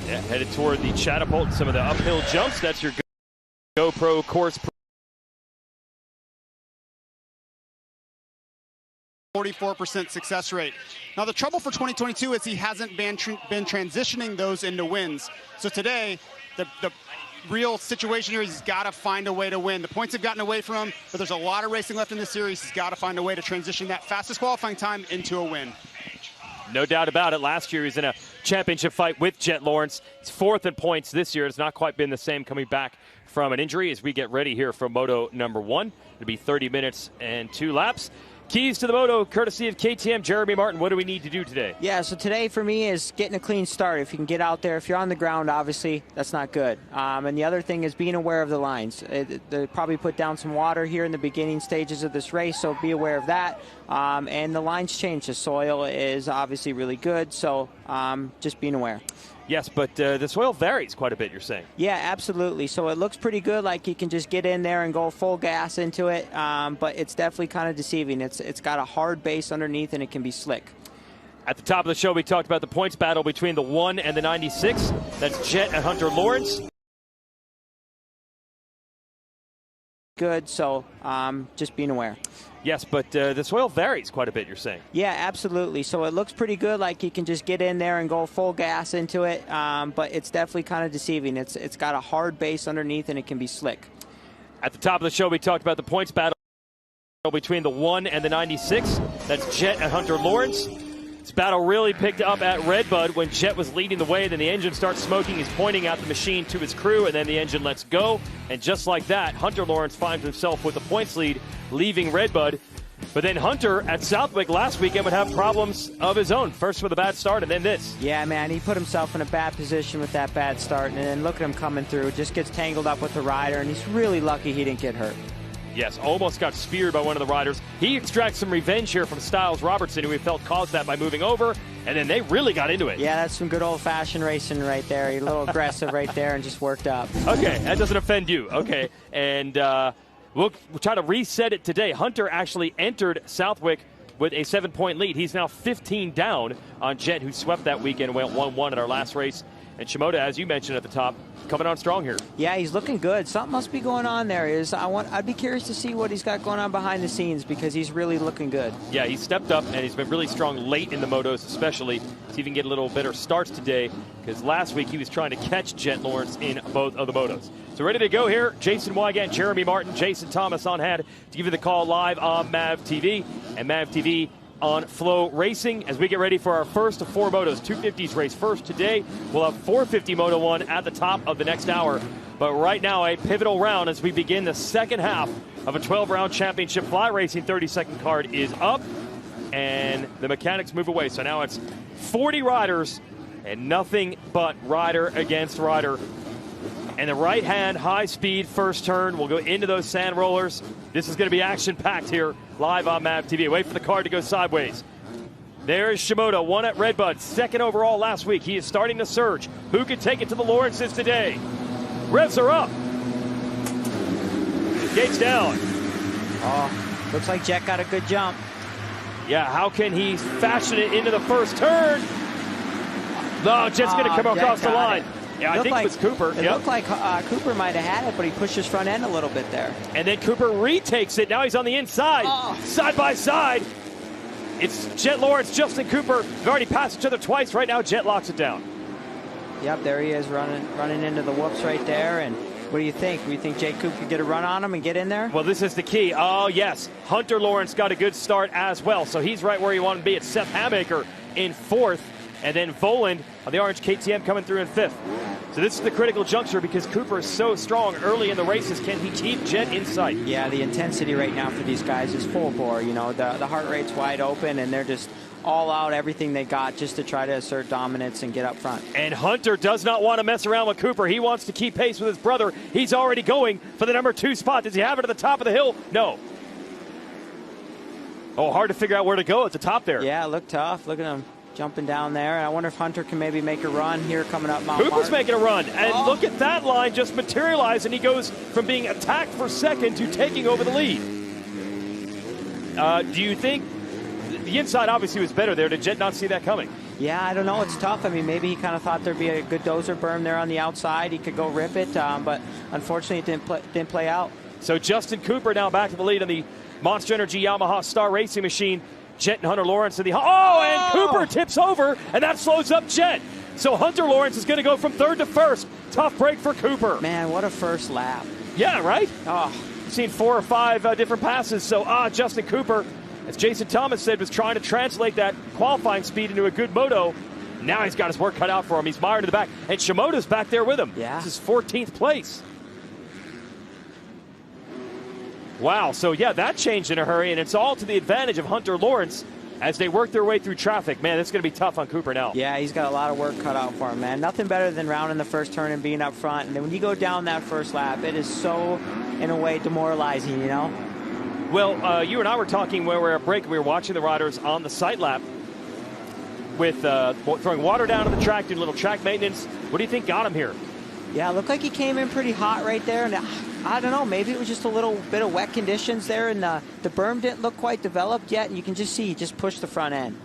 Yeah, headed toward the catapult and some of the uphill jumps. That's your GoPro course. 44% success rate. Now the trouble for 2022 is he hasn't been transitioning those into wins. So today, the real situation here is he's got to find a way to win. The points have gotten away from him, but there's a lot of racing left in the series. He's got to find a way to transition that fastest qualifying time into a win. No doubt about it. Last year he was in a championship fight with Jet Lawrence. He's fourth in points this year. It's not quite been the same coming back from an injury as we get ready here for Moto number 1. It'll be 30 minutes and 2 laps. Keys to the Moto, courtesy of KTM. Jeremy Martin, what do we need to do today? Yeah, so today for me is getting a clean start. If you can get out there, if you're on the ground, obviously, that's not good. And the other thing is being aware of the lines. They probably put down some water here in the beginning stages of this race, so be aware of that. And the lines change. The soil is obviously really good, so just being aware. Yes, but the soil varies quite a bit, you're saying. Yeah, absolutely. So it looks pretty good, like you can just get in there and go full gas into it, but it's definitely kind of deceiving. It's got a hard base underneath, and it can be slick. At the top of the show, we talked about the points battle between the 1 and the 96. That's Jet and Hunter Lawrence. Good, so just being aware. Yes, but the soil varies quite a bit, you're saying. Yeah, absolutely. So it looks pretty good, like you can just get in there and go full gas into it, but it's definitely kind of deceiving. It's got a hard base underneath, and it can be slick. At the top of the show, we talked about the points battle between the 1 and the 96. That's Jet and Hunter Lawrence. This battle really picked up at Redbud when Jet was leading the way. Then the engine starts smoking. He's pointing out the machine to his crew, and then the engine lets go. And just like that, Hunter Lawrence finds himself with the points lead, leaving Redbud. But then Hunter at Southwick last weekend would have problems of his own. First with a bad start, and then this. Yeah, man, he put himself in a bad position with that bad start, and then look at him coming through. Just gets tangled up with the rider, and he's really lucky he didn't get hurt. Yes, almost got speared by one of the riders. He extracts some revenge here from Styles Robertson, who he felt caused that by moving over, and then they really got into it. Yeah, that's some good old-fashioned racing right there. He's a little aggressive right there and just worked up. Okay, that doesn't offend you. Okay, and we'll try to reset it today. Hunter actually entered Southwick with a 7-point lead. He's now 15 down on Jet, who swept that weekend and went 1-1 at our last race. And Shimoda, as you mentioned at the top, coming on strong here. Yeah, he's looking good. Something must be going on there. I'd be curious to see what he's got going on behind the scenes, because he's really looking good. Yeah, he's stepped up, and he's been really strong late in the motos, especially to even get a little better starts today, because last week he was trying to catch Jet Lawrence in both of the motos. So ready to go here. Jason Wygant, Jeremy Martin, Jason Thomas on hand to give you the call live on MAV TV and MAV TV on Flow Racing as we get ready for our first of 4 motos. 250s race first today. We'll have 450 Moto 1 at the top of the next hour. But right now, a pivotal round as we begin the second half of a 12-round championship. Fly Racing 30-second card is up, and the mechanics move away. So now it's 40 riders and nothing but rider against rider. And the right-hand high-speed first turn will go into those sand rollers. This is going to be action-packed here live on MAV TV. Wait for the card to go sideways. There is Shimoda, 1 at Redbud, 2nd overall last week. He is starting to surge. Who can take it to the Lawrences today? Revs are up. Gates down. Oh, looks like Jet got a good jump. Yeah, how can he fashion it into the first turn? No, Jet's going to come across the line. Yeah, I think it was Cooper. It looked like Cooper might have had it, but he pushed his front end a little bit there. And then Cooper retakes it. Now he's on the inside, side by side. It's Jet Lawrence, Justin Cooper. They've already passed each other twice. Right now, Jet locks it down. Yep, there he is running into the whoops right there. And what do you think? Do you think Jake Coop could get a run on him and get in there? Well, this is the key. Oh, yes. Hunter Lawrence got a good start as well. So he's right where you want to be. It's Seth Hamaker in 4th. And then Voland on the orange KTM coming through in 5th. So this is the critical juncture because Cooper is so strong early in the races. Can he keep Jet in sight? Yeah, the intensity right now for these guys is full bore. You know, the heart rate's wide open, and they're just all out everything they got just to try to assert dominance and get up front. And Hunter does not want to mess around with Cooper. He wants to keep pace with his brother. He's already going for the number 2 spot. Does he have it at the top of the hill? No. Oh, hard to figure out where to go at the top there. Yeah, it looked tough. Look at him jumping down there. I wonder if Hunter can maybe make a run here coming up Mount Cooper's Martin. making a run. And look at that line just materialize, and he goes from being attacked for second to taking over the lead. Do you think the inside obviously was better there? Did Jet not see that coming? Yeah, I don't know. It's tough. I mean, maybe he kind of thought there'd be a good dozer berm there on the outside. He could go rip it, but unfortunately it didn't play out. So Justin Cooper now back to the lead on the Monster Energy Yamaha Star Racing Machine. Jet and Hunter Lawrence and and Cooper tips over, and that slows up Jet. So Hunter Lawrence is going to go from third to first. Tough break for Cooper. Man, what a first lap. Yeah, right? Oh. I've seen 4 or 5 different passes. So, Justin Cooper, as Jason Thomas said, was trying to translate that qualifying speed into a good moto. Now he's got his work cut out for him. He's mired in the back. And Shimoda's back there with him. Yeah. This is 14th place. Wow, so yeah, that changed in a hurry, and it's all to the advantage of Hunter Lawrence as they work their way through traffic. Man, this is going to be tough on Cooper now. Yeah, he's got a lot of work cut out for him, man. Nothing better than rounding the first turn and being up front. And then when you go down that first lap, it is so, in a way, demoralizing, you know? Well, you and I were talking when we were at break. We were watching the riders on the sight lap with throwing water down to the track, doing a little track maintenance. What do you think got him here? Yeah, it looked like he came in pretty hot right there. And I don't know, maybe it was just a little bit of wet conditions there, and the berm didn't look quite developed yet, and you can just see he just pushed the front end.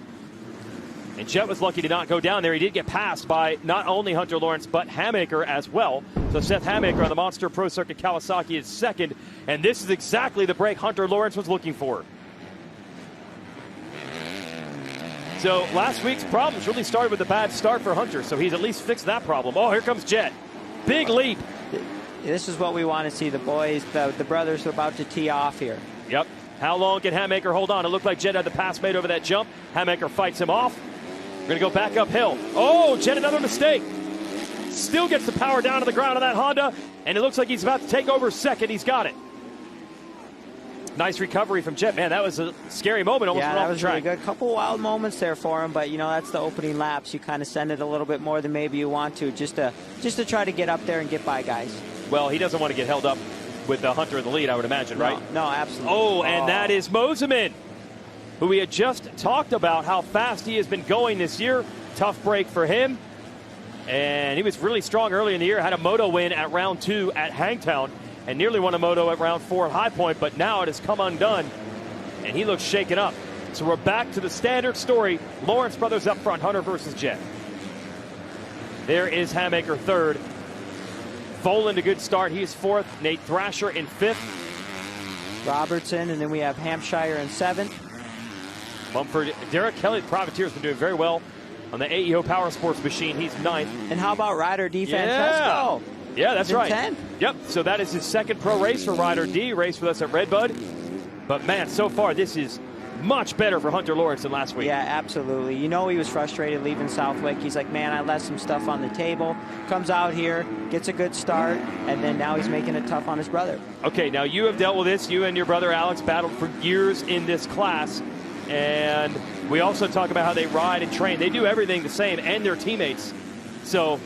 And Jet was lucky to not go down there. He did get passed by not only Hunter Lawrence, but Hamaker as well. So Seth Hamaker on the Monster Pro Circuit Kawasaki is second, and this is exactly the break Hunter Lawrence was looking for. So last week's problems really started with a bad start for Hunter, so he's at least fixed that problem. Oh, here comes Jet. Big leap. This is what we want to see. The boys, the brothers are about to tee off here. Yep. How long can Hamaker hold on? It looked like Jet had the pass made over that jump. Hamaker fights him off. We're going to go back uphill. Oh, Jet, another mistake. Still gets the power down to the ground on that Honda, and it looks like he's about to take over second. He's got it. Nice recovery from Jet. Man, that was a scary moment. Almost yeah, went off that was the track. really good. Couple wild moments there for him, but you know that's the opening laps. You kind of send it a little bit more than maybe you want to, just to try to get up there and get by guys. Well, he doesn't want to get held up with the Hunter in the lead, I would imagine, right? No, absolutely. Oh, and that is Moseman, who we had just talked about how fast he has been going this year. Tough break for him. And he was really strong early in the year. Had a moto win at round 2 at Hangtown and nearly won a moto at round 4 at High Point, but now it has come undone, and he looks shaken up. So we're back to the standard story. Lawrence brothers up front, Hunter versus Jet. There is Hamaker third. Voland a good start. He's fourth. Nate Thrasher in fifth. Robertson, and then we have Hampshire in seventh. Mumford. Derek Kelly, the Privateer, has been doing very well on the AEO Power Sports machine. He's ninth. And how about Ryder D. Francesco? Yeah, that's right. 10th. Yep, so that is his second pro race for Ryder D. Raced with us at Redbud. But, man, so far this is much better for Hunter Lawrence than last week. Yeah, absolutely. You know he was frustrated leaving Southwick. He's like, man, I left some stuff on the table. Comes out here, gets a good start, and then now he's making it tough on his brother. Okay, now you have dealt with this. You and your brother Alex battled for years in this class. And we also talk about how they ride and train. They do everything the same, and their teammates. So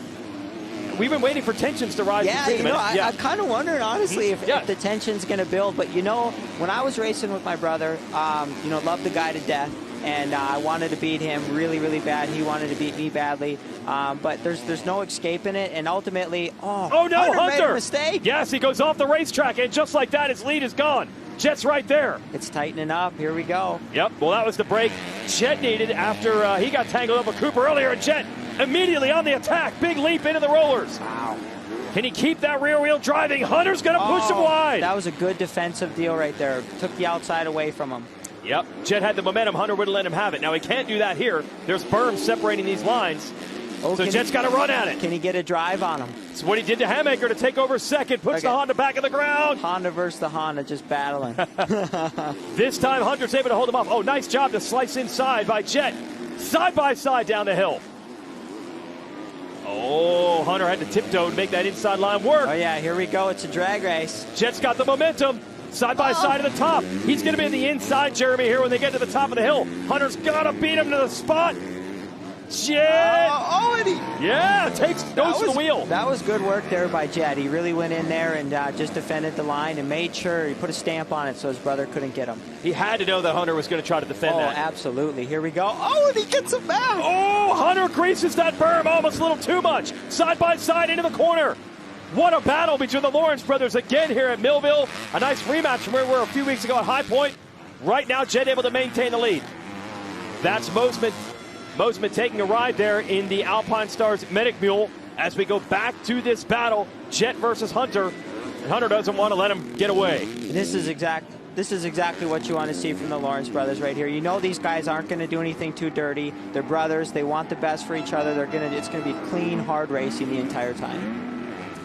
we've been waiting for tensions to rise. Yeah, I'm kind of wondering, honestly, if the tension's going to build. But, when I was racing with my brother, loved the guy to death. And I wanted to beat him really, really bad. He wanted to beat me badly. But there's no escaping it. And ultimately, Hunter made a mistake. Yes, he goes off the racetrack. And just like that, his lead is gone. Jet's right there. It's tightening up. Here we go. Yep. Well, that was the break Jet needed after he got tangled up with Cooper earlier. And Jet immediately on the attack. Big leap into the rollers. Wow. Can he keep that rear wheel driving? Hunter's going to push him wide. That was a good defensive deal right there. Took the outside away from him. Yep. Jet had the momentum. Hunter wouldn't let him have it. Now, he can't do that here. There's berms separating these lines. So Jet's got to run at it. Can he get a drive on him? It's what he did to Hamaker to take over second. Puts the Honda back in the ground. Honda versus the Honda, just battling. This time, Hunter's able to hold him off. Oh, nice job to slice inside by Jet. Side by side down the hill. Oh, Hunter had to tiptoe to make that inside line work. Oh, yeah, here we go. It's a drag race. Jet's got the momentum. Side by side to the top. He's going to be in the inside, Jeremy, here when they get to the top of the hill. Hunter's got to beat him to the spot. Jet! Goes to the wheel. That was good work there by Jet. He really went in there and just defended the line and made sure he put a stamp on it so his brother couldn't get him. He had to know that Hunter was going to try to defend that. Oh, absolutely. Here we go. Oh, and he gets him back. Oh, Hunter greases that berm almost a little too much. Side by side into the corner. What a battle between the Lawrence brothers again here at Millville. A nice rematch from where we were a few weeks ago at High Point. Right now, Jet able to maintain the lead. That's Moseman Mosman taking a ride there in the Alpine Stars Medic Mule as we go back to this battle, Jet versus Hunter. And Hunter doesn't want to let him get away. This is exactly what you want to see from the Lawrence brothers right here. You know these guys aren't going to do anything too dirty. They're brothers. They want the best for each other. It's going to be clean, hard racing the entire time.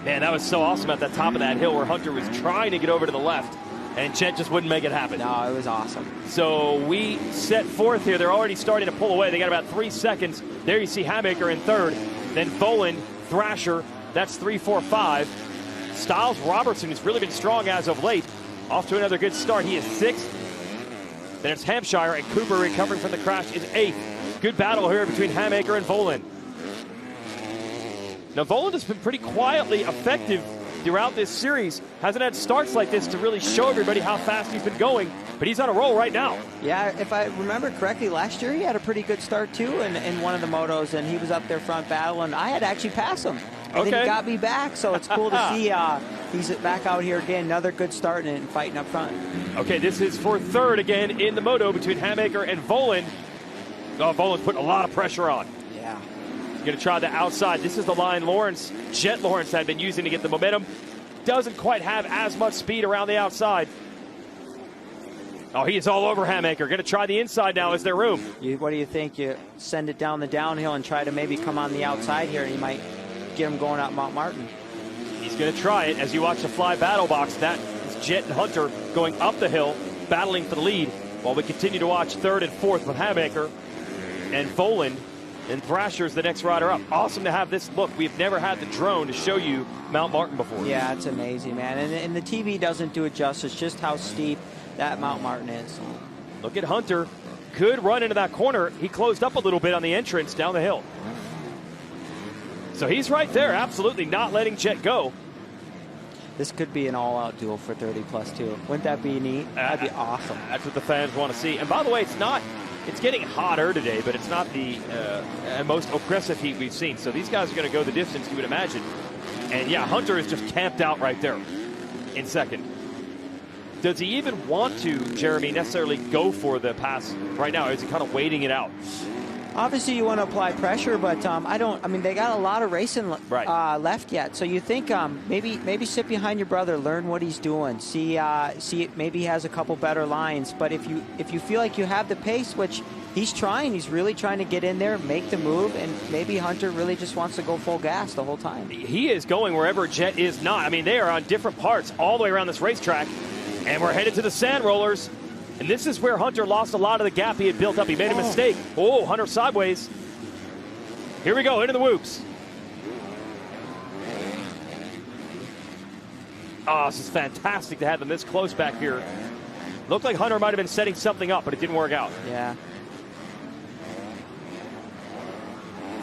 Man, that was so awesome at the top of that hill where Hunter was trying to get over to the left, and Jet just wouldn't make it happen. No, it was awesome. So we set fourth here. They're already starting to pull away. They got about 3 seconds. There you see Hamaker in third. Then Boland, Thrasher. That's 3, 4, 5. Styles Robertson, who's really been strong as of late, off to another good start. He is 6th. Then it's Hampshire, and Cooper, recovering from the crash, is 8th. Good battle here between Hamaker and Voland. Now, Voland has been pretty quietly effective throughout this series. Hasn't had starts like this to really show everybody how fast he's been going, but he's on a roll right now. Yeah, if I remember correctly, last year he had a pretty good start too in one of the motos, and he was up there front battling. I had to actually pass him. And then he got me back, so it's cool to see he's back out here again. Another good start and fighting up front. Okay, this is for third again in the moto between Hamaker and Voland. Oh, Voland's putting a lot of pressure on. Yeah. He's going to try the outside. This is the line Jet Lawrence had been using to get the momentum. Doesn't quite have as much speed around the outside. Oh, he is all over Hamaker. Going to try the inside now. Is there room? What do you think? You send it down the downhill and try to maybe come on the outside here, and you might get him going out Mount Martin. He's going to try it. As you watch the fly battle box, that is Jet and Hunter going up the hill, battling for the lead, while we continue to watch third and fourth with Hamaker and Voland. And Thrasher's the next rider up. Awesome to have this look. We've never had the drone to show you Mount Martin before. Yeah, it's amazing, man. And the TV doesn't do it justice, just how steep that Mount Martin is. Look at Hunter. Good run into that corner. He closed up a little bit on the entrance down the hill. So he's right there, absolutely not letting Jet go. This could be an all-out duel for 30+ too. Wouldn't that be neat? That'd be awesome. That's what the fans want to see. And by the way, it's getting hotter today, but it's not the most oppressive heat we've seen. So these guys are going to go the distance, you would imagine. And yeah, Hunter is just camped out right there in second. Does he even want to, Jeremy, necessarily go for the pass right now? Or is he kind of waiting it out? Obviously, you want to apply pressure, but I mean, they got a lot of racing left yet. So you think maybe sit behind your brother, learn what he's doing, see maybe he has a couple better lines. But if you feel like you have the pace, which he's really trying to get in there, make the move, and maybe Hunter really just wants to go full gas the whole time. He is going wherever Jet is not. I mean, they are on different parts all the way around this racetrack, and we're headed to the sand rollers. And this is where Hunter lost a lot of the gap he had built up. He made a mistake. Oh, Hunter sideways. Here we go, into the whoops. Oh, this is fantastic to have them this close back here. Looked like Hunter might have been setting something up, but it didn't work out. Yeah.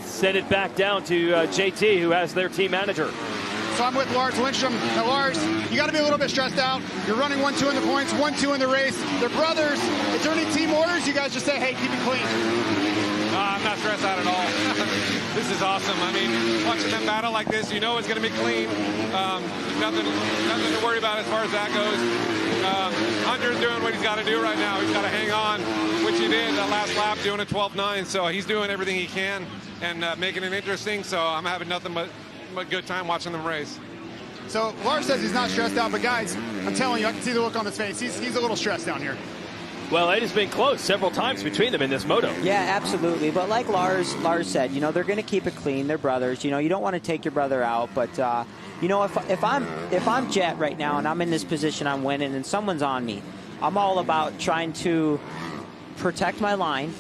Send it back down to JT, who has their team manager. So I'm with Lars Lindstrom. Now, Lars, you got to be a little bit stressed out. You're running 1-2 in the points, 1-2 in the race. They're brothers. Is there any team orders? You guys just say, hey, keep it clean. I'm not stressed out at all. This is awesome. I mean, watching them battle like this, you know it's going to be clean. Nothing to worry about as far as that goes. Hunter's doing what he's got to do right now. He's got to hang on, which he did that last lap, doing a 12.9. So he's doing everything he can and making it interesting. So I'm having nothing but good time watching them race. So Lars says he's not stressed out, but guys, I'm telling you, I can see the look on his face. He's a little stressed down here. Well, it has been close several times between them in this moto. Yeah, absolutely. But like Lars said, you know, they're going to keep it clean. They're brothers. You know, you don't want to take your brother out. But you know, if I'm Jet right now and I'm in this position, I'm winning, and someone's on me, I'm all about trying to protect my line.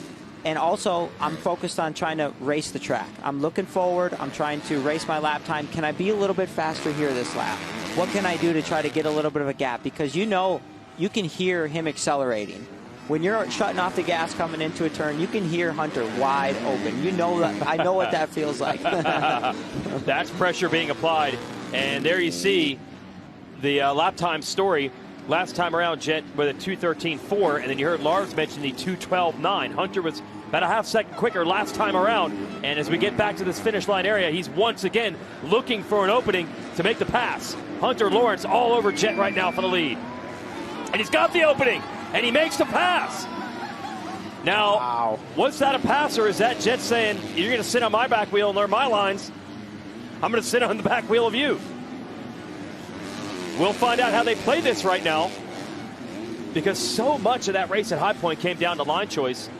And also, I'm focused on trying to race the track. I'm looking forward. I'm trying to race my lap time. Can I be a little bit faster here this lap? What can I do to try to get a little bit of a gap? Because you know, you can hear him accelerating. When you're shutting off the gas coming into a turn, you can hear Hunter wide open. You know that. I know what that feels like. That's pressure being applied. And there you see the lap time story. Last time around, Jet with a 2:13.4, and then you heard Lars mention the 2:12.9. Hunter was about a half second quicker last time around, and as we get back to this finish line area, he's once again looking for an opening to make the pass. Hunter Lawrence all over Jet right now for the lead. And he's got the opening, and he makes the pass. Now, was that a pass, or is that Jet saying, you're going to sit on my back wheel and learn my lines? I'm going to sit on the back wheel of you. We'll find out how they play this right now, because so much of that race at High Point came down to line choice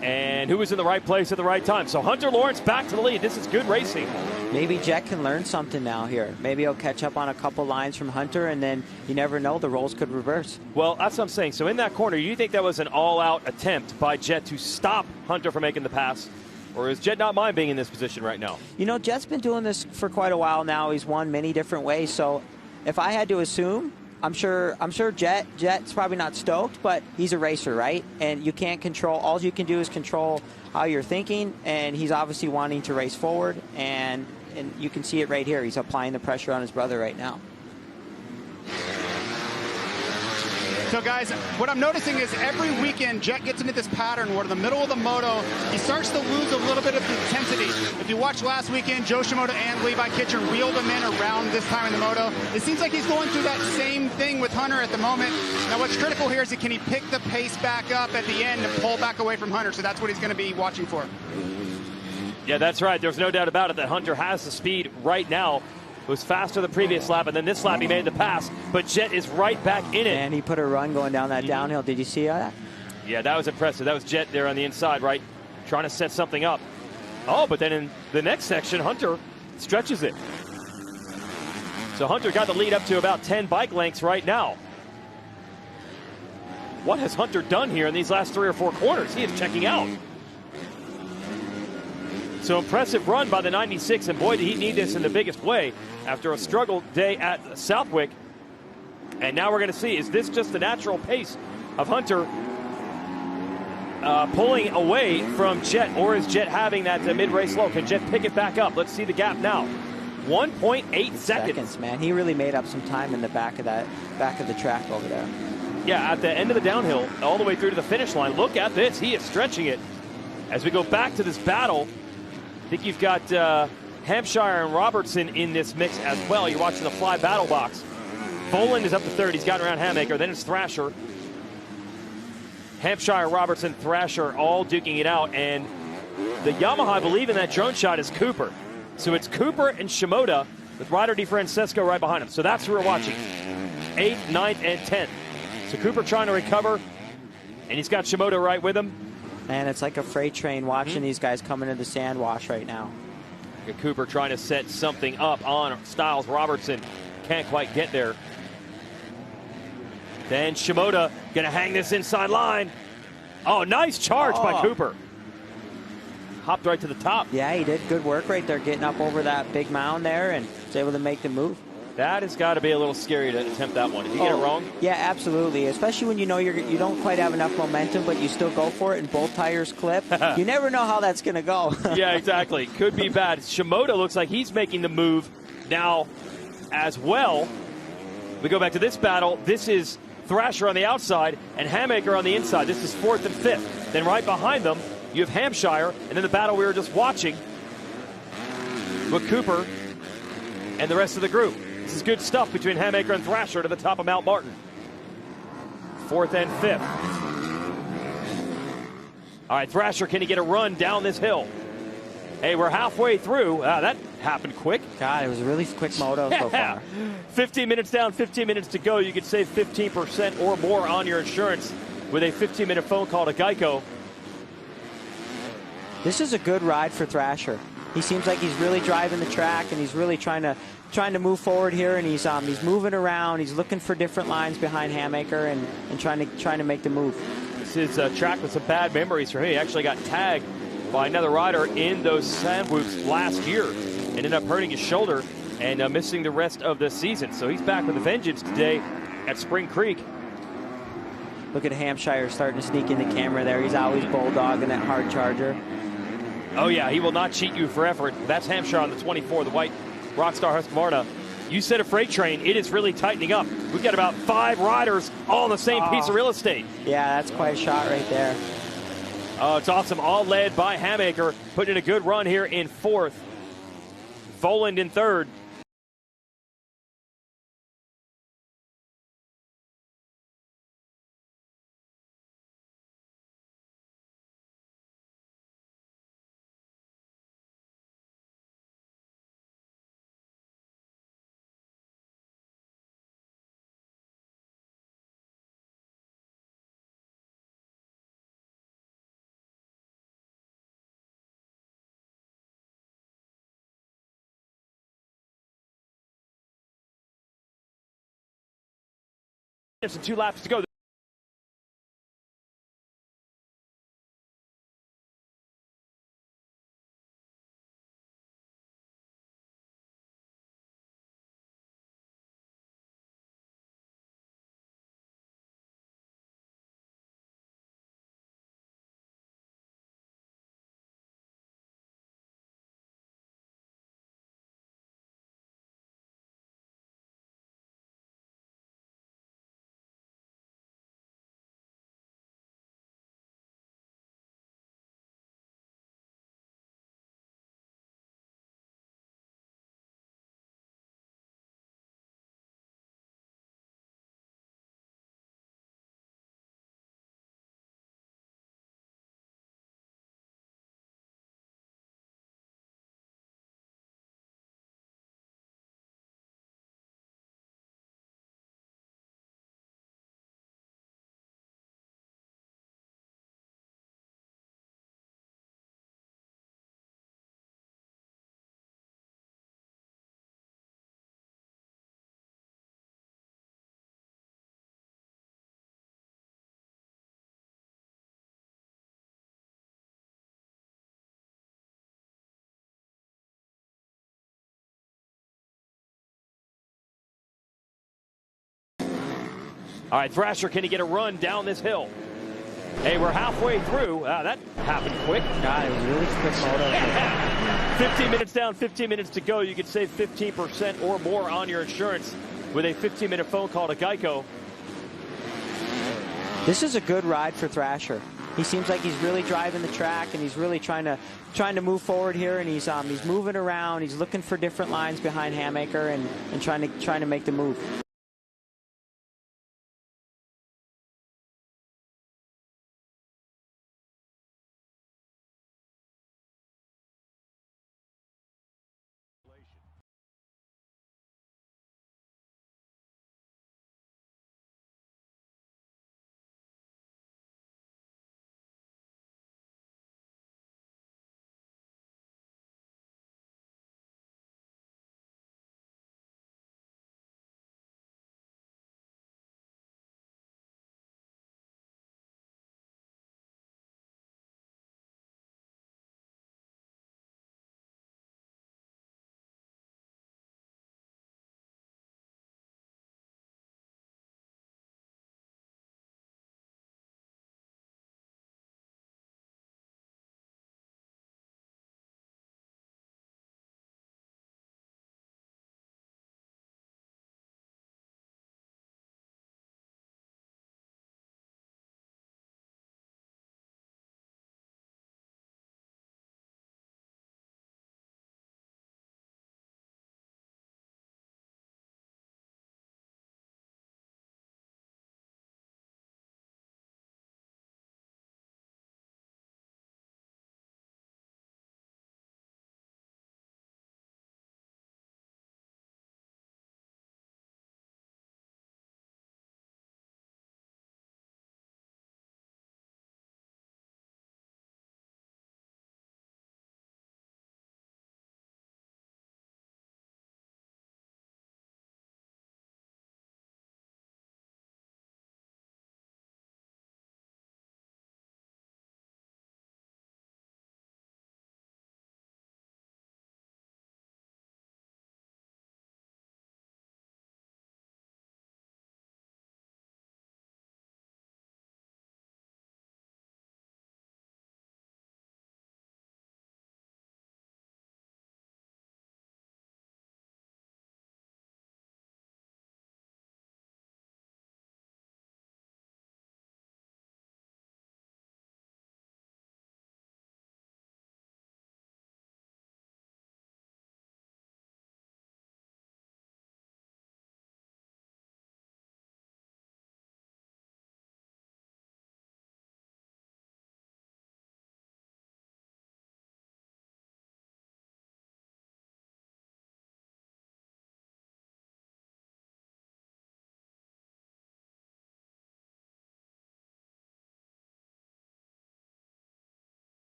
and who was in the right place at the right time. So Hunter Lawrence back to the lead. This is good racing. Maybe Jet can learn something now here. Maybe he'll catch up on a couple lines from Hunter, and then you never know, the roles could reverse. Well, that's what I'm saying. So in that corner, you think that was an all-out attempt by Jet to stop Hunter from making the pass? Or is Jet not mind being in this position right now? You know, Jet's been doing this for quite a while now. He's won many different ways. So if I had to assume, I'm sure Jet's probably not stoked, but he's a racer, right? And you can't control, all you can do is control how you're thinking, and he's obviously wanting to race forward, and you can see it right here. He's applying the pressure on his brother right now. So, guys, what I'm noticing is every weekend Jet gets into this pattern where in the middle of the moto, he starts to lose a little bit of intensity. If you watched last weekend, Joe Shimoda and Levi Kitchen reeled him in around this time in the moto. It seems like he's going through that same thing with Hunter at the moment. Now, what's critical here is can he pick the pace back up at the end and pull back away from Hunter? So that's what he's going to be watching for. Yeah, that's right. There's no doubt about it that Hunter has the speed right now. It was faster the previous lap, and then this lap he made the pass, but Jet is right back in it. And he put a run going down that downhill. Did you see that? Yeah, that was impressive. That was Jet there on the inside, right, trying to set something up. Oh, but then in the next section, Hunter stretches it. So Hunter got the lead up to about 10 bike lengths right now. What has Hunter done here in these last 3 or 4 corners? He is checking out. So impressive run by the 96, and boy, did he need this in the biggest way after a struggle day at Southwick. And now we're going to see, is this just the natural pace of Hunter pulling away from Jet, or is Jet having that mid-race low? Can Jet pick it back up? Let's see the gap now. 1.8 seconds. Man, he really made up some time in the back of the track over there. Yeah, at the end of the downhill, all the way through to the finish line. Look at this. He is stretching it. As we go back to this battle, I think you've got Hampshire and Robertson in this mix as well. You're watching the fly battle box. Boland is up to third. He's gotten around Hamaker. Then it's Thrasher. Hampshire, Robertson, Thrasher all duking it out. And the Yamaha, I believe, in that drone shot is Cooper. So it's Cooper and Shimoda with Ryder DiFrancesco right behind him. So that's who we're watching. 8th, 9th, and 10th. So Cooper trying to recover, and he's got Shimoda right with him. And it's like a freight train watching these guys coming into the sand wash right now. Cooper trying to set something up on Styles. Robertson can't quite get there. Then Shimoda going to hang this inside line. Oh, nice charge by Cooper. Hopped right to the top. Yeah, he did good work right there, getting up over that big mound there and was able to make the move. That has got to be a little scary to attempt that one. Did you get it wrong? Yeah, absolutely. Especially when you know you don't quite have enough momentum, but you still go for it and both tires clip. You never know how that's going to go. Yeah, exactly. Could be bad. Shimoda looks like he's making the move now as well. We go back to this battle. This is Thrasher on the outside and Hamaker on the inside. This is 4th and 5th. Then right behind them, you have Hampshire, and then the battle we were just watching with Cooper and the rest of the group. This is good stuff between Hamaker and Thrasher to the top of Mount Martin. 4th and 5th. All right, Thrasher, can he get a run down this hill? Hey, we're halfway through. That happened quick. God, it was a really quick moto so far. 15 minutes down, 15 minutes to go. You could save 15% or more on your insurance with a 15-minute phone call to Geico. This is a good ride for Thrasher. He seems like he's really driving the track, and he's really trying to move forward here, and he's moving around. He's looking for different lines behind Hamaker and trying to make the move. This is a track with some bad memories for him. He actually got tagged by another rider in those sand whoops last year and ended up hurting his shoulder and missing the rest of the season. So he's back with a vengeance today at Spring Creek. Look at Hampshire starting to sneak in the camera there. He's always bulldogging that hard charger. Oh, yeah, he will not cheat you for effort. That's Hampshire on the 24, the white Rockstar Husqvarna. You said a freight train. It is really tightening up. We've got about 5 riders all on the same piece of real estate. Yeah, that's quite a shot right there. Oh, it's awesome. All led by Hamaker, putting in a good run here in 4th. Voland in 3rd. minutes and 2 laps to go. All right, Thrasher, can he get a run down this hill? Hey, we're halfway through. That happened quick. God, it was really quick moto. 15 minutes down, 15 minutes to go. You could save 15% or more on your insurance with a 15-minute phone call to Geico. This is a good ride for Thrasher. He seems like he's really driving the track, and he's really trying to move forward here, and he's moving around. He's looking for different lines behind Hammaker and trying to make the move.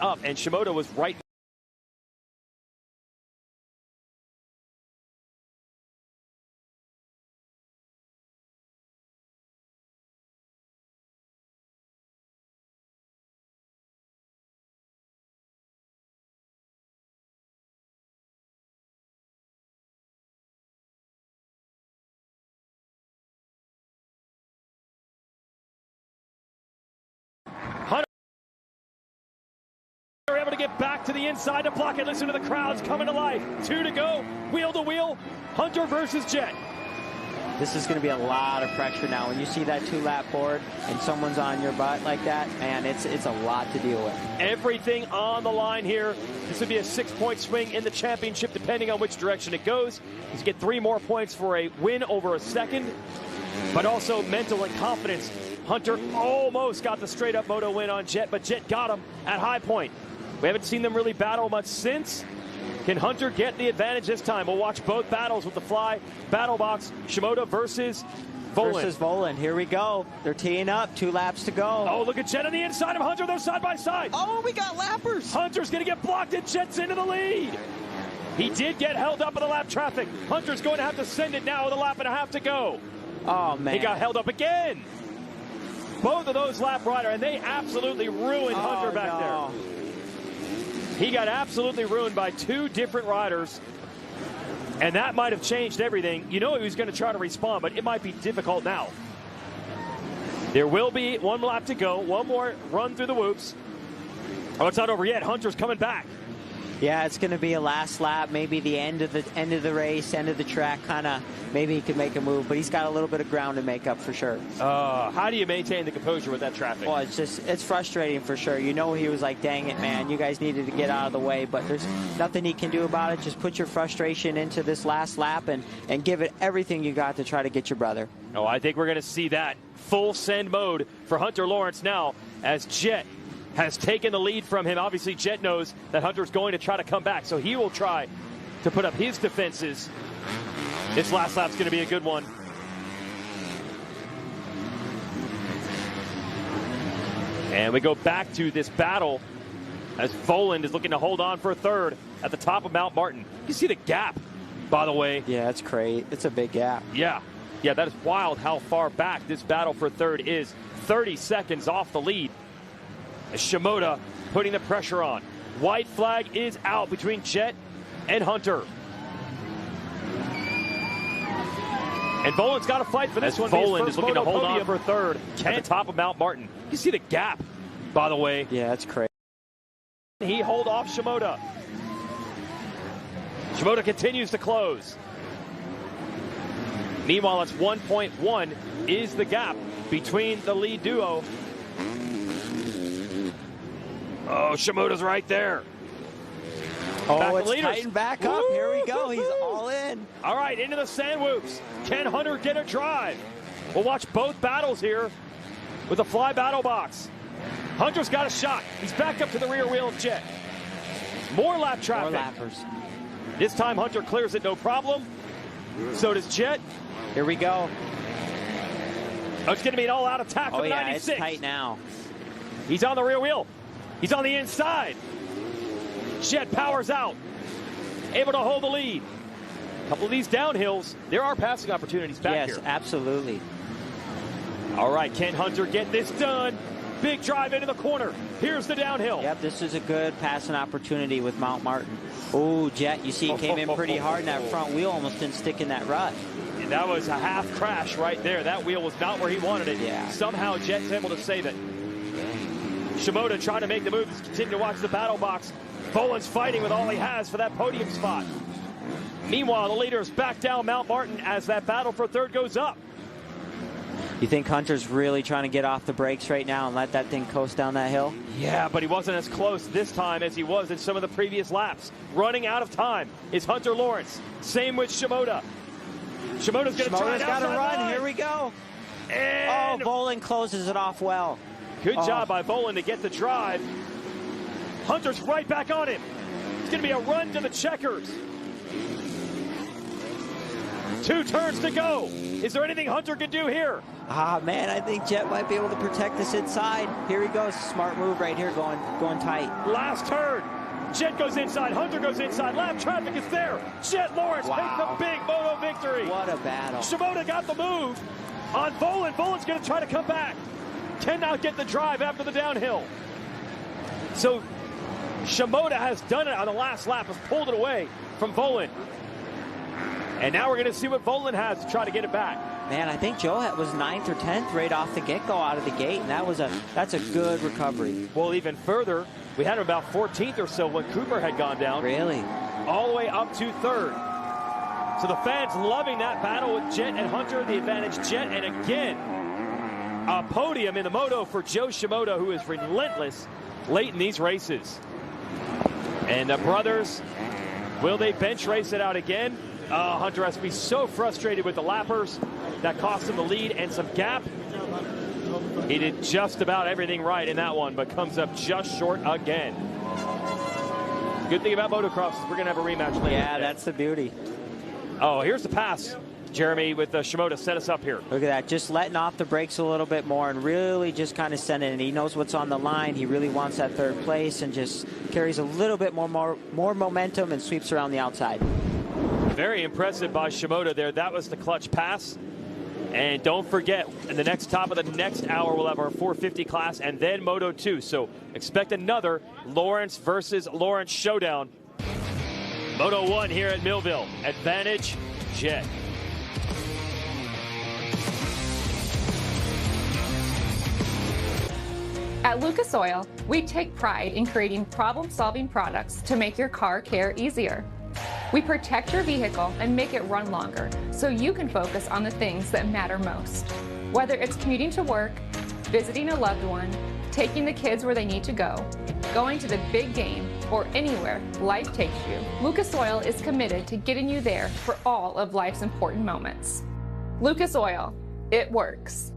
up, and Shimoda was right. Hunter able to get back to the inside to block it. Listen to the crowds coming to life. 2 to go, wheel to wheel. Hunter versus Jet. This is going to be a lot of pressure now. When you see that 2-lap board and someone's on your butt like that, man, it's a lot to deal with. Everything on the line here. This would be a 6-point swing in the championship, depending on which direction it goes. You get 3 more points for a win over a second, but also mental and confidence. Hunter almost got the straight-up moto win on Jet, but Jet got him at high point. We haven't seen them really battle much since. Can Hunter get the advantage this time? We'll watch both battles with the fly battle box. Shimoda versus Voland. Here we go. They're teeing up. 2 laps to go. Oh, look at Jet on the inside of Hunter. They're side by side. Oh, we got lappers. Hunter's going to get blocked, and Jet's into the lead. He did get held up in the lap traffic. Hunter's going to have to send it now with a lap and a half to go. Oh, man. He got held up again. Both of those lap riders, and they absolutely ruined Hunter back there. He got absolutely ruined by 2 different riders, and that might have changed everything. You know he was going to try to respond, but it might be difficult now. There will be 1 lap to go, 1 more run through the whoops. Oh, it's not over yet. Hunter's coming back. Yeah, it's going to be a last lap, maybe the end of the race, end of the track, kind of. Maybe he could make a move, but he's got a little bit of ground to make up for sure. How do you maintain the composure with that traffic? Well, it's frustrating for sure. You know, he was like, dang it, man, you guys needed to get out of the way, but there's nothing he can do about it. Just put your frustration into this last lap and give it everything you got to try to get your brother. Oh, I think we're going to see that full send mode for Hunter Lawrence now as Jet has taken the lead from him. Obviously, Jet knows that Hunter's going to try to come back, so he will try to put up his defenses. This last lap's going to be a good one. And we go back to this battle as Voland is looking to hold on for a third at the top of Mount Martin. You see the gap, by the way. Yeah, it's great. It's a big gap. Yeah, that is wild how far back this battle for third is. 30 seconds off the lead. Shimoda putting the pressure on. White flag is out between Jet and Hunter. And Voland's got to fight for this one. Voland is looking to hold on for third at the top of Mount Martin. You see the gap, by the way. Yeah, that's crazy. He hold off Shimoda. Shimoda continues to close. Meanwhile, it's 1.1 is the gap between the lead duo. Oh, Shimoda's right there. Oh, it's tightened back up. Here we go. He's all in. All right, into the sand whoops. Can Hunter get a drive? We'll watch both battles here with the fly battle box. Hunter's got a shot. He's back up to the rear wheel of Jet. More lap traffic. More lappers. This time Hunter clears it, no problem. So does Jet. Here we go. Oh, it's going to be an all-out attack for the 96. It's tight now. He's on the rear wheel. He's on the inside. Jet powers out. Able to hold the lead. A couple of these downhills, there are passing opportunities back here. Yes, absolutely. All right, can Hunter get this done? Big drive into the corner. Here's the downhill. Yep, this is a good passing opportunity with Mount Martin. Oh, Jet, you see he came in pretty hard, and that front wheel almost didn't stick in that rut. And that was a half crash right there. That wheel was not where he wanted it. Yeah. Somehow Jet's able to save it. Shimoda trying to make the move. Continue to watch the battle box. Voland's fighting with all he has for that podium spot. Meanwhile, the leader is back down Mount Martin as that battle for third goes up. You think Hunter's really trying to get off the brakes right now and let that thing coast down that hill? Yeah, but he wasn't as close this time as he was in some of the previous laps. Running out of time is Hunter Lawrence. Same with Shimoda. Shimoda's going to try it outside run. line. Here we go. And Voland closes it off well. Good job by Voland to get the drive. Hunter's right back on him. It's going to be a run to the checkers. 2 turns to go. Is there anything Hunter can do here? Man, I think Jet might be able to protect this inside. Here he goes. Smart move right here, going tight. Last turn. Jet goes inside. Hunter goes inside. Lap traffic is there. Jet Lawrence takes the big moto victory. What a battle. Shimoda got the move on Volan. Volan's going to try to come back. Cannot get the drive after the downhill. So Shimoda has done it on the last lap, has pulled it away from Volan. And now we're going to see what Volan has to try to get it back. Man, I think Joe was 9th or 10th right off the get-go out of the gate, and that's a good recovery. Well, even further, we had him about 14th or so when Cooper had gone down. Really? All the way up to 3rd. So the fans loving that battle with Jet and Hunter, the advantage Jet, and again, a podium in the moto for Joe Shimoda, who is relentless late in these races. And the brothers, will they bench race it out again? Hunter has to be so frustrated with the lappers. That cost him the lead and some gap. He did just about everything right in that one, but comes up just short again. Good thing about motocross is we're going to have a rematch later. Yeah, that's the beauty. Oh, here's the pass. Jeremy with Shimoda set us up here. Look at that, just letting off the brakes a little bit more and really just kind of sending it. He knows what's on the line. He really wants that 3rd place and just carries a little bit more momentum and sweeps around the outside. Very impressive by Shimoda there. That was the clutch pass. And don't forget, in the top of the next hour, we'll have our 450 class and then Moto 2. So expect another Lawrence versus Lawrence showdown. Moto 1 here at Millville. Advantage Jet. At Lucas Oil, we take pride in creating problem-solving products to make your car care easier. We protect your vehicle and make it run longer so you can focus on the things that matter most. Whether it's commuting to work, visiting a loved one, taking the kids where they need to go, going to the big game, or anywhere life takes you, Lucas Oil is committed to getting you there for all of life's important moments. Lucas Oil, it works.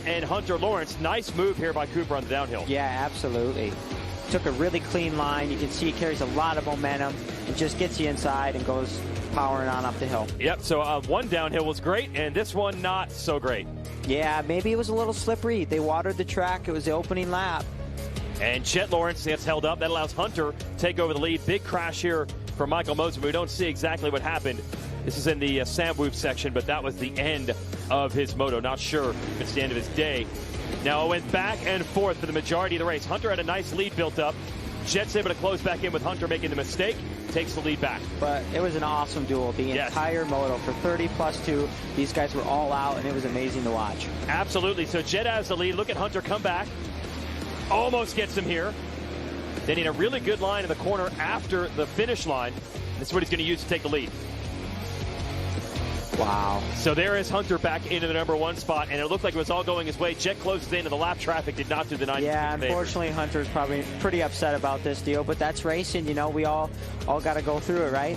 and Hunter Lawrence. Nice move here by Cooper on the downhill. Yeah, absolutely. Took a really clean line. You can see it carries a lot of momentum. It just gets you inside and goes powering on up the hill. Yep, so one downhill was great, and this one not so great. Yeah, maybe it was a little slippery. They watered the track. It was the opening lap. And Jet Lawrence gets held up. That allows Hunter to take over the lead. Big crash here for Michael Mosen. We don't see exactly what happened. This is in the Sandwoof section, but that was the end of his moto. Not sure if it's the end of his day. Now it went back and forth for the majority of the race. Hunter had a nice lead built up. Jet's able to close back in with Hunter making the mistake. Takes the lead back. But it was an awesome duel. The entire moto for 30+2. These guys were all out, and it was amazing to watch. Absolutely. So Jet has the lead. Look at Hunter come back. Almost gets him here. Then he had a really good line in the corner after the finish line. This is what he's going to use to take the lead. Wow. So there is Hunter back into the #1 spot, and it looked like it was all going his way. Jet closes into the lap traffic, did not do the 90. Yeah, unfortunately, Hunter's probably pretty upset about this deal, but that's racing. You know, we all got to go through it, right?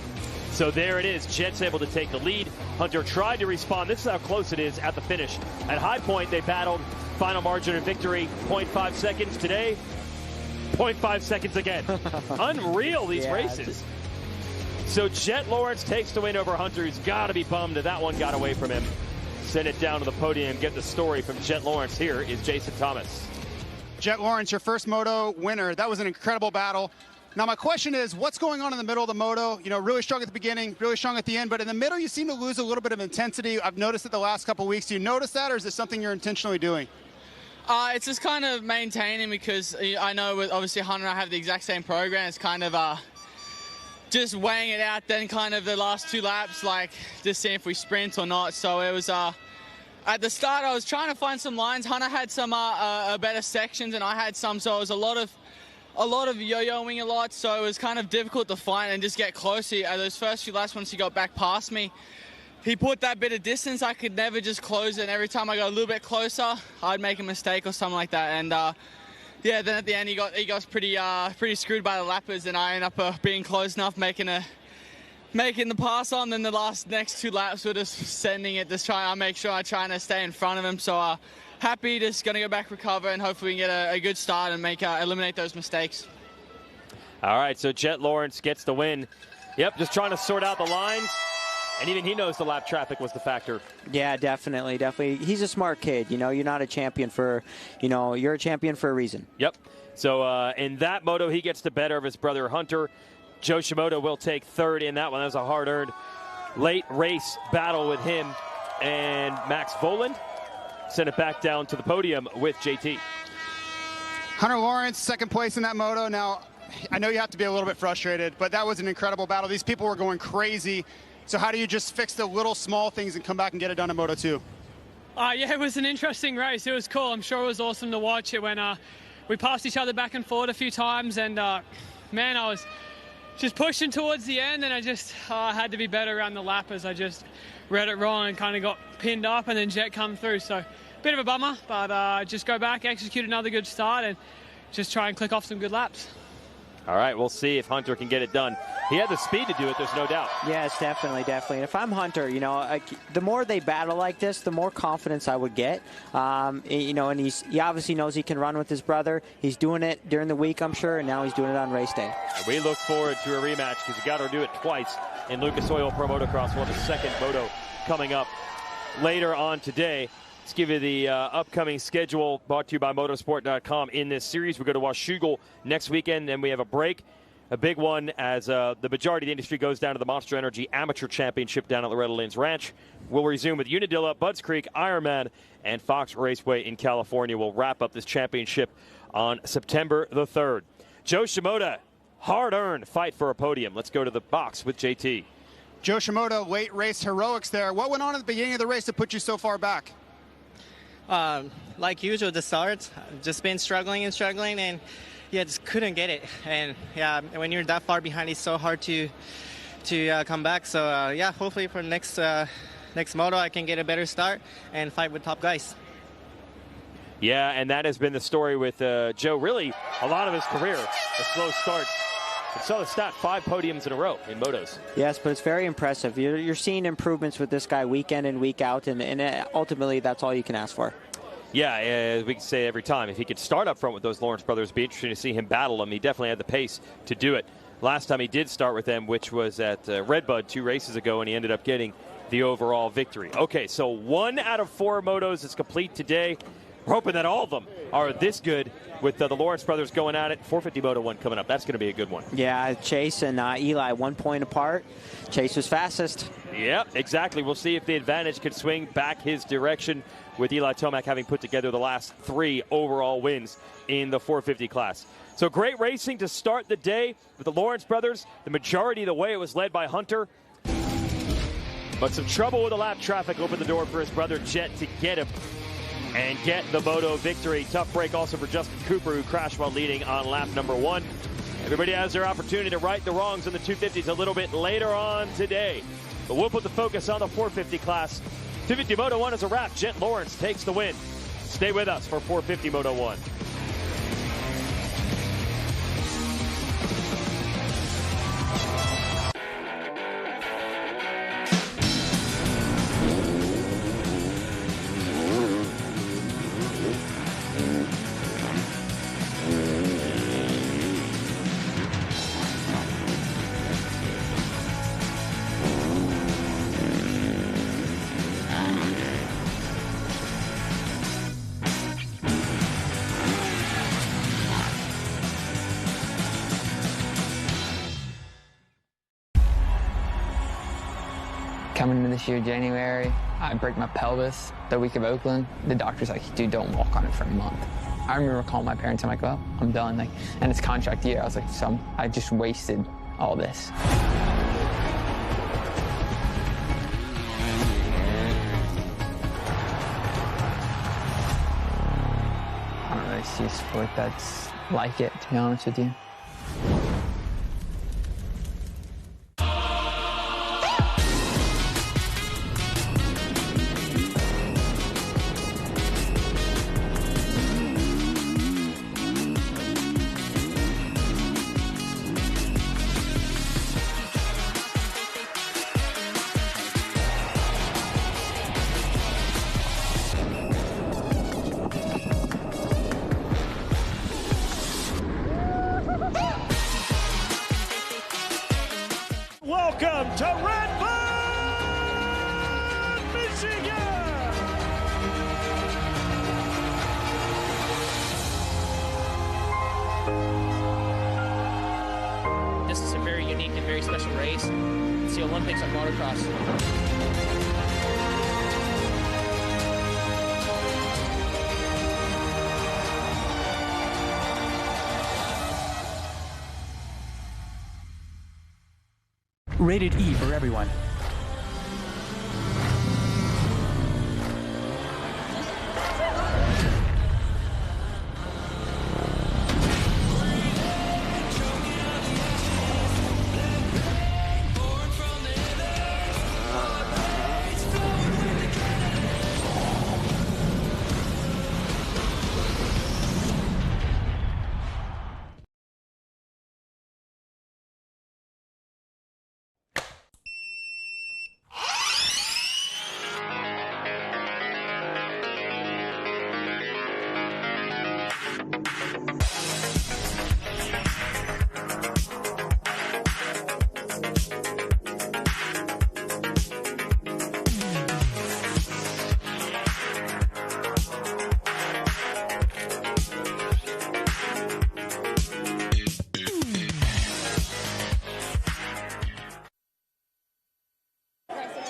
So there it is. Jet's able to take the lead. Hunter tried to respond. This is how close it is at the finish. At High Point, they battled. Final margin of victory, 0.5 seconds. Today, 0.5 seconds again. Unreal, these races. So Jet Lawrence takes the win over Hunter. He's got to be bummed that that one got away from him. Send it down to the podium. Get the story from Jet Lawrence. Here is Jason Thomas. Jet Lawrence, your first moto winner. That was an incredible battle. Now my question is, what's going on in the middle of the moto? You know, really strong at the beginning, really strong at the end, but in the middle you seem to lose a little bit of intensity. I've noticed it the last couple of weeks. Do you notice that, or is this something you're intentionally doing? It's just kind of maintaining, because I know with obviously Hunter and I have the exact same program. It's kind of just weighing it out, then kind of the last 2 laps, like just seeing if we sprint or not. So it was at the start I was trying to find some lines. Hunter had some better sections and I had some, so it was a lot of yo-yoing a lot, so it was kind of difficult to find and just get closer. Those first few laps, once he got back past me, he put that bit of distance. I could never just close it, and every time I got a little bit closer, I'd make a mistake or something like that. And yeah, then at the end he got pretty screwed by the lappers, and I ended up being close enough, making the pass on. Then the next 2 laps were just sending it, just trying to make sure I trying to stay in front of him. So happy, just going to go back, recover, and hopefully we can get a good start and eliminate those mistakes. All right, so Jet Lawrence gets the win. Yep, just trying to sort out the lines. And even he knows the lap traffic was the factor. Yeah, definitely. He's a smart kid. You know, you're not a champion for, you're a champion for a reason. Yep. So in that moto, he gets the better of his brother Hunter. Joe Shimoda will take third in that one. That was a hard-earned late race battle with him. And Max Voland sent it back down to the podium with JT. Hunter Lawrence, second place in that moto. Now, I know you have to be a little bit frustrated, but that was an incredible battle. These people were going crazy. So how do you just fix the little small things and come back and get it done in Moto 2? Yeah, it was an interesting race. It was cool. I'm sure it was awesome to watch it when we passed each other back and forth a few times. And, man, I was just pushing towards the end, and I just had to be better around the lappers. I just read it wrong and kind of got pinned up, and then Jet come through. So bit of a bummer, but just go back, execute another good start, and just try and click off some good laps. All right, we'll see if Hunter can get it done. He had the speed to do it, there's no doubt. Yes, definitely. And if I'm Hunter, the more they battle like this, the more confidence I would get. And he obviously knows he can run with his brother. He's doing it during the week, I'm sure, and now he's doing it on race day. And we look forward to a rematch because you got to do it twice in Lucas Oil Pro Motocross. We'll have a second moto coming up later on today. Let's give you the upcoming schedule brought to you by motorsport.com in this series. We go to Washougal next weekend, and we have a break, a big one, as the majority of the industry goes down to the Monster Energy Amateur Championship down at Loretta Lynn's Ranch. We'll resume with Unadilla, Budds Creek, Ironman, and Fox Raceway in California. We'll wrap up this championship on September the 3rd. Joe Shimoda, hard-earned fight for a podium. Let's go to the box with JT. Joe Shimoda, late race heroics there. What went on at the beginning of the race to put you so far back? Like usual, the start, just been struggling, and yeah, just couldn't get it. And yeah, when you're that far behind, it's so hard to come back. So yeah, hopefully for next moto, I can get a better start and fight with top guys. Yeah, and that has been the story with Joe. Really, a lot of his career, a slow start. I saw the stat, 5 podiums in a row in motos. Yes, but it's very impressive. You're seeing improvements with this guy week in and week out, and ultimately that's all you can ask for. Yeah, as we can say every time, if he could start up front with those Lawrence brothers, it'd be interesting to see him battle them. He definitely had the pace to do it. Last time he did start with them, which was at Redbud 2 races ago, and he ended up getting the overall victory. Okay, so 1 out of 4 motos is complete today. We're hoping that all of them are this good with the Lawrence brothers going at it. 450 Moto 1 coming up. That's going to be a good one. Yeah, Chase and Eli 1 point apart. Chase was fastest. Yep, exactly. We'll see if the advantage could swing back his direction with Eli Tomac having put together the last 3 overall wins in the 450 class. So great racing to start the day with the Lawrence brothers. The majority of the way it was led by Hunter. But some trouble with the lap traffic opened the door for his brother Jet to get him and get the moto victory. Tough break also for Justin Cooper, who crashed while leading on lap number 1. Everybody has their opportunity to right the wrongs in the 250s a little bit later on today. But we'll put the focus on the 450 class. 250 Moto 1 is a wrap. Jet Lawrence takes the win. Stay with us for 450 Moto 1. Coming into this year, January, I break my pelvis the week of Oakland. The doctor's like, dude, don't walk on it for a month. I remember calling my parents. I'm like, well, I'm done. Like, and it's contract year. I was like, so I just wasted all this. I don't really see a sport that's like it, to be honest with you. Welcome to Redbud, Michigan! This is a very unique and very special race. It's the Olympics of motocross. Rated E for everyone.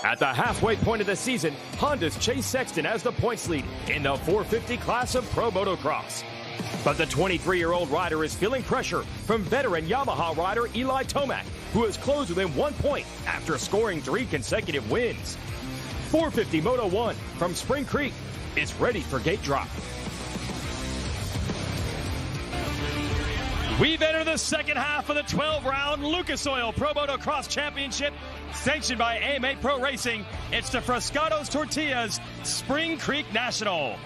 At the halfway point of the season, Honda's Chase Sexton has the points lead in the 450 class of Pro Motocross. But the 23-year-old rider is feeling pressure from veteran Yamaha rider Eli Tomac, who has closed within 1 point after scoring 3 consecutive wins. 450 Moto 1 from Spring Creek is ready for gate drop. We've entered the second half of the 12-round Lucas Oil Pro Motocross Championship, sanctioned by AMA Pro Racing. It's the Frascados Tortillas Spring Creek National.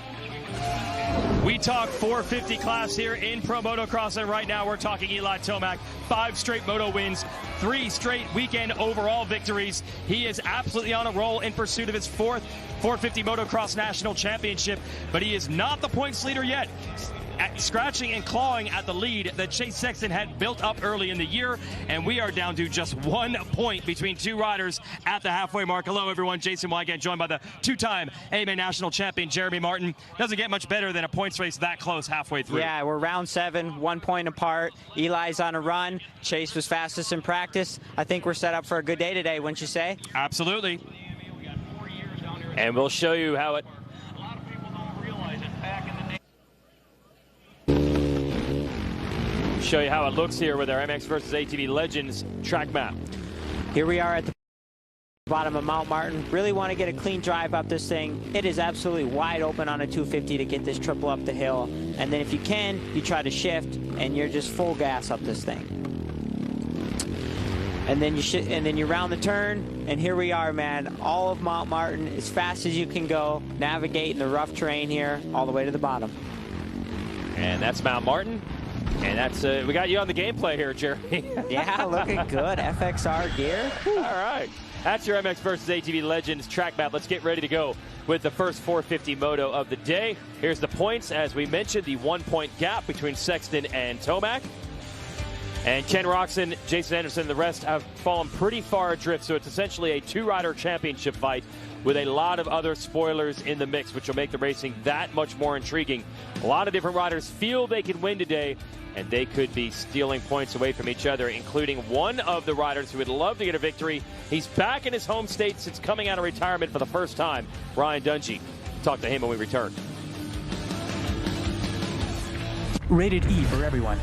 We talk 450 class here in Pro Motocross, and right now we're talking Eli Tomac. 5 straight moto wins, 3 straight weekend overall victories. He is absolutely on a roll in pursuit of his 4th 450 Motocross National Championship, but he is not the points leader yet. Scratching and clawing at the lead that Chase Sexton had built up early in the year, and we are down to just 1 point between 2 riders at the halfway mark. Hello, everyone. Jason Wygant, joined by the 2-time AMA National Champion Jeremy Martin. Doesn't get much better than a points race that close halfway through. Yeah, we're round 7, 1 point apart. Eli's on a run. Chase was fastest in practice. I think we're set up for a good day today, wouldn't you say? Absolutely. And we'll show you how it... show you how it looks here with our MX versus ATV Legends track map. Here we are at the bottom of Mount Martin. Really want to get a clean drive up this thing. It is absolutely wide open on a 250 to get this triple up the hill. And then if you can, you try to shift and you're just full gas up this thing. And then you round the turn, and here we are, man. All of Mount Martin as fast as you can go, navigating the rough terrain here all the way to the bottom. And that's Mount Martin. And that's we got you on the gameplay here, Jeremy. Yeah, looking good. FXR gear. All right. That's your MX versus ATV Legends track map. Let's get ready to go with the first 450 moto of the day. Here's the points. As we mentioned, the 1-point gap between Sexton and Tomac. And Ken Roxon, Jason Anderson, and the rest have fallen pretty far adrift, so it's essentially a 2-rider championship fight with a lot of other spoilers in the mix, which will make the racing that much more intriguing. A lot of different riders feel they can win today, and they could be stealing points away from each other, including one of the riders who would love to get a victory. He's back in his home state since coming out of retirement for the first time, Ryan Dungey. Talk to him when we return. Rated E for everyone.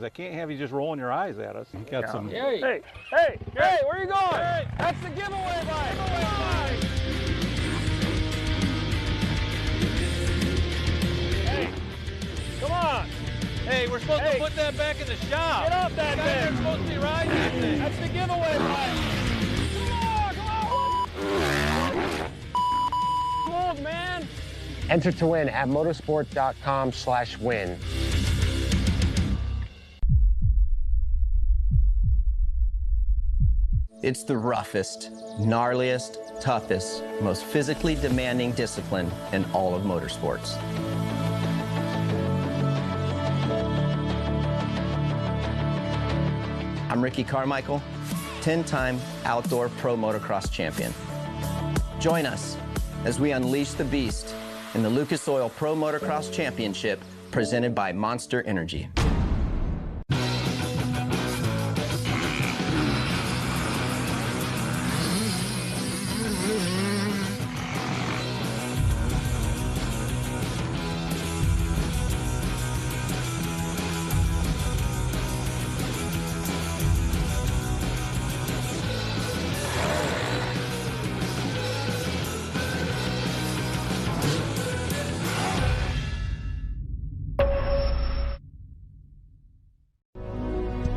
I can't have you just rolling your eyes at us. You got some. Hey, where are you going? Hey. That's the giveaway bike. Hey, come on. Hey, we're supposed to put that back in the shop. Get off that thing. They're supposed to be riding that thing. That's the giveaway bike. Come on, man. Enter to win at motorsport.com/win. It's the roughest, gnarliest, toughest, most physically demanding discipline in all of motorsports. I'm Ricky Carmichael, 10-time outdoor pro motocross champion. Join us as we unleash the beast in the Lucas Oil Pro Motocross Championship presented by Monster Energy.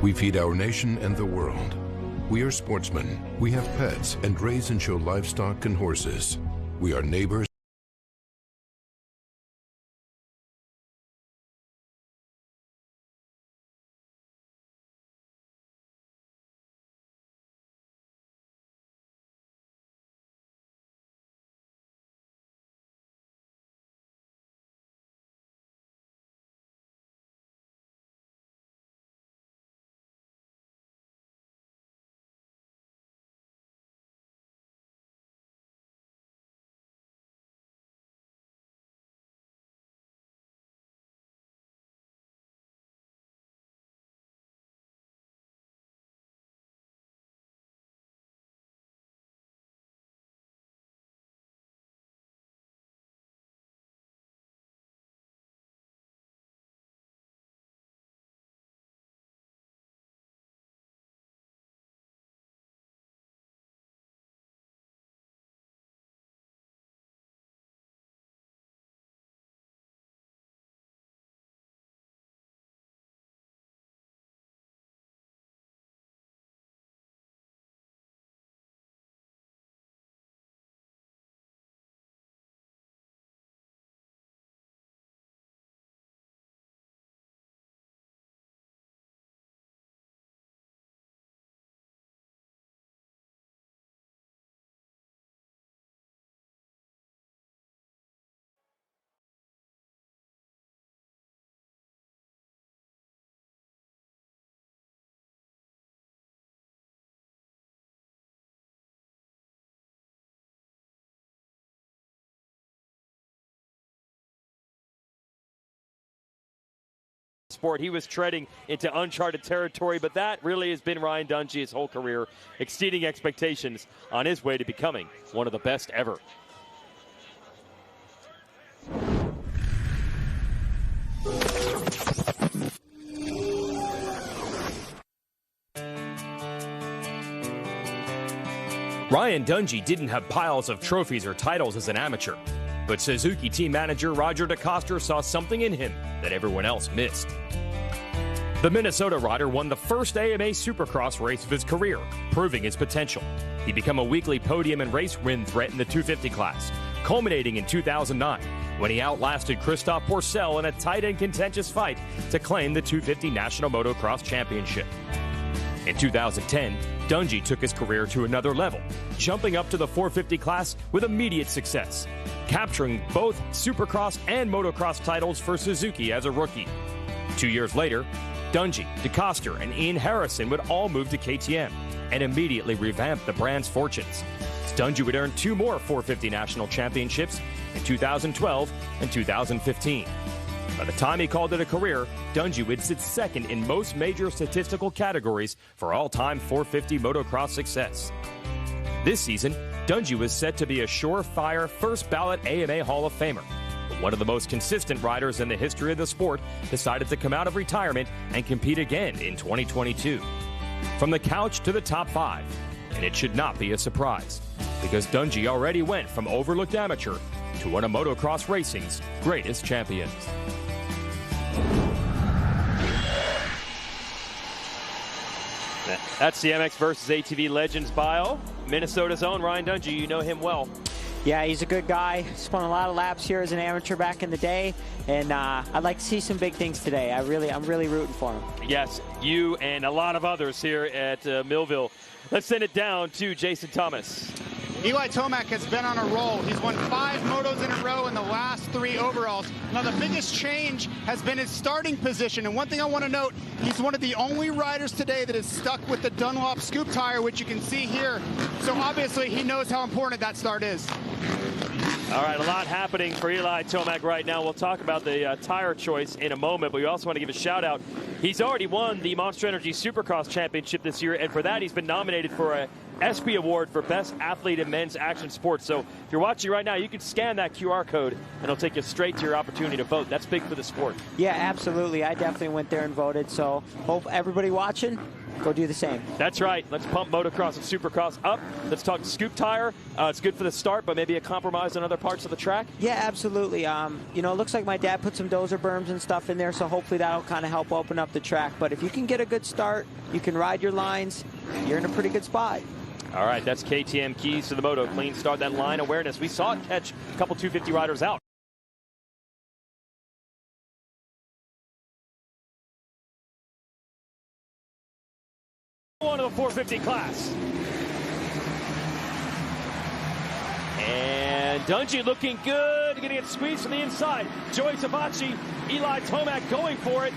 We feed our nation and the world. We are sportsmen. We have pets and raise and show livestock and horses. We are neighbors. sport. He was treading into uncharted territory, but that really has been Ryan Dungey his whole career, exceeding expectations on his way to becoming one of the best ever. Ryan Dungey didn't have piles of trophies or titles as an amateur, but Suzuki team manager Roger DeCoster saw something in him that everyone else missed. The Minnesota rider won the first AMA Supercross race of his career, proving his potential. He became a weekly podium and race win threat in the 250 class, culminating in 2009 when he outlasted Christophe Pourcel in a tight and contentious fight to claim the 250 National Motocross Championship. In 2010, Dungey took his career to another level, jumping up to the 450 class with immediate success, capturing both Supercross and Motocross titles for Suzuki as a rookie. 2 years later, Dungey, DeCoster, and Ian Harrison would all move to KTM and immediately revamp the brand's fortunes. Dungey would earn 2 more 450 national championships in 2012 and 2015. By the time he called it a career, Dungey would sit second in most major statistical categories for all-time 450 motocross success. This season, Dungey was set to be a surefire first-ballot AMA Hall of Famer. But one of the most consistent riders in the history of the sport decided to come out of retirement and compete again in 2022. From the couch to the top 5, and it should not be a surprise, because Dungey already went from overlooked amateur to one of motocross racing's greatest champions. That's the MX versus ATV Legends bio. Minnesota's own Ryan Dungey, you know him well. Yeah, he's a good guy. Spun a lot of laps here as an amateur back in the day, and I'd like to see some big things today. I'm really rooting for him. Yes, you and a lot of others here at Millville. Let's send it down to Jason Thomas. Eli Tomac has been on a roll. He's won 5 motos in a row in the last 3 overalls. Now, the biggest change has been his starting position. And one thing I want to note, he's one of the only riders today that is stuck with the Dunlop scoop tire, which you can see here. So obviously, he knows how important that start is. All right, a lot happening for Eli Tomac right now. We'll talk about the tire choice in a moment, but we also want to give a shout out. He's already won the Monster Energy Supercross Championship this year, and for that, he's been nominated for a ESPY Award for Best Athlete in Men's Action Sports. So if you're watching right now, you can scan that QR code, and it'll take you straight to your opportunity to vote. That's big for the sport. Yeah, absolutely. I definitely went there and voted, so hope everybody watching, go do the same. That's right. Let's pump motocross and supercross up. Let's talk scoop tire. It's good for the start, but maybe a compromise on other parts of the track? Yeah, absolutely. You know, it looks like my dad put some dozer berms and stuff in there, so hopefully that'll kind of help open up the track. But if you can get a good start, you can ride your lines, you're in a pretty good spot. All right, that's KTM keys to the moto. Clean start, that line awareness. We saw it catch a couple 250 riders out. One of the 450 class. And Dungey looking good. Going to get squeezed from the inside. Joey Savacci, Eli Tomac going for it.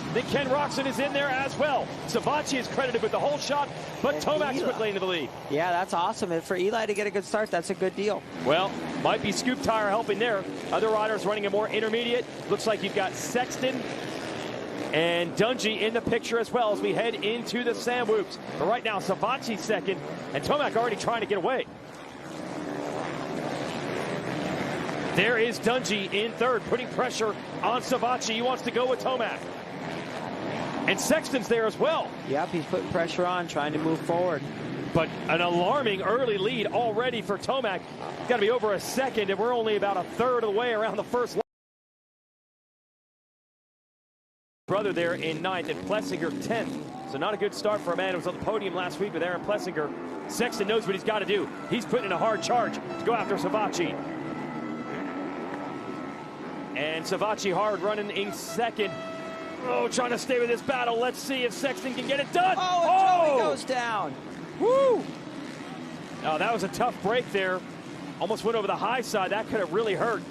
I think Ken Roxon is in there as well. Savacci is credited with the whole shot, but Tomac's quickly into the lead. Yeah, that's awesome. And for Eli to get a good start, that's a good deal. Well, might be scoop tire helping there. Other riders running a more intermediate. Looks like you've got Sexton and Dungey in the picture as well as we head into the Sand Whoops. But right now, Savacci second, and Tomac already trying to get away. There is Dungey in third, putting pressure on Savacci. He wants to go with Tomac. And Sexton's there as well. Yep, he's putting pressure on, trying to move forward. But an alarming early lead already for Tomac. Got to be over a second, and we're only about a third of the way around the first lap. Brother there in 9th and Plessinger 10th. So not a good start for a man who was on the podium last week with Aaron Plessinger. Sexton knows what he's got to do. He's putting in a hard charge to go after Savacci. And Savacci hard running in second. Oh, trying to stay with this battle. Let's see if Sexton can get it done. Oh, Joey goes down. Woo! Oh, that was a tough break there. Almost went over the high side. That could have really hurt.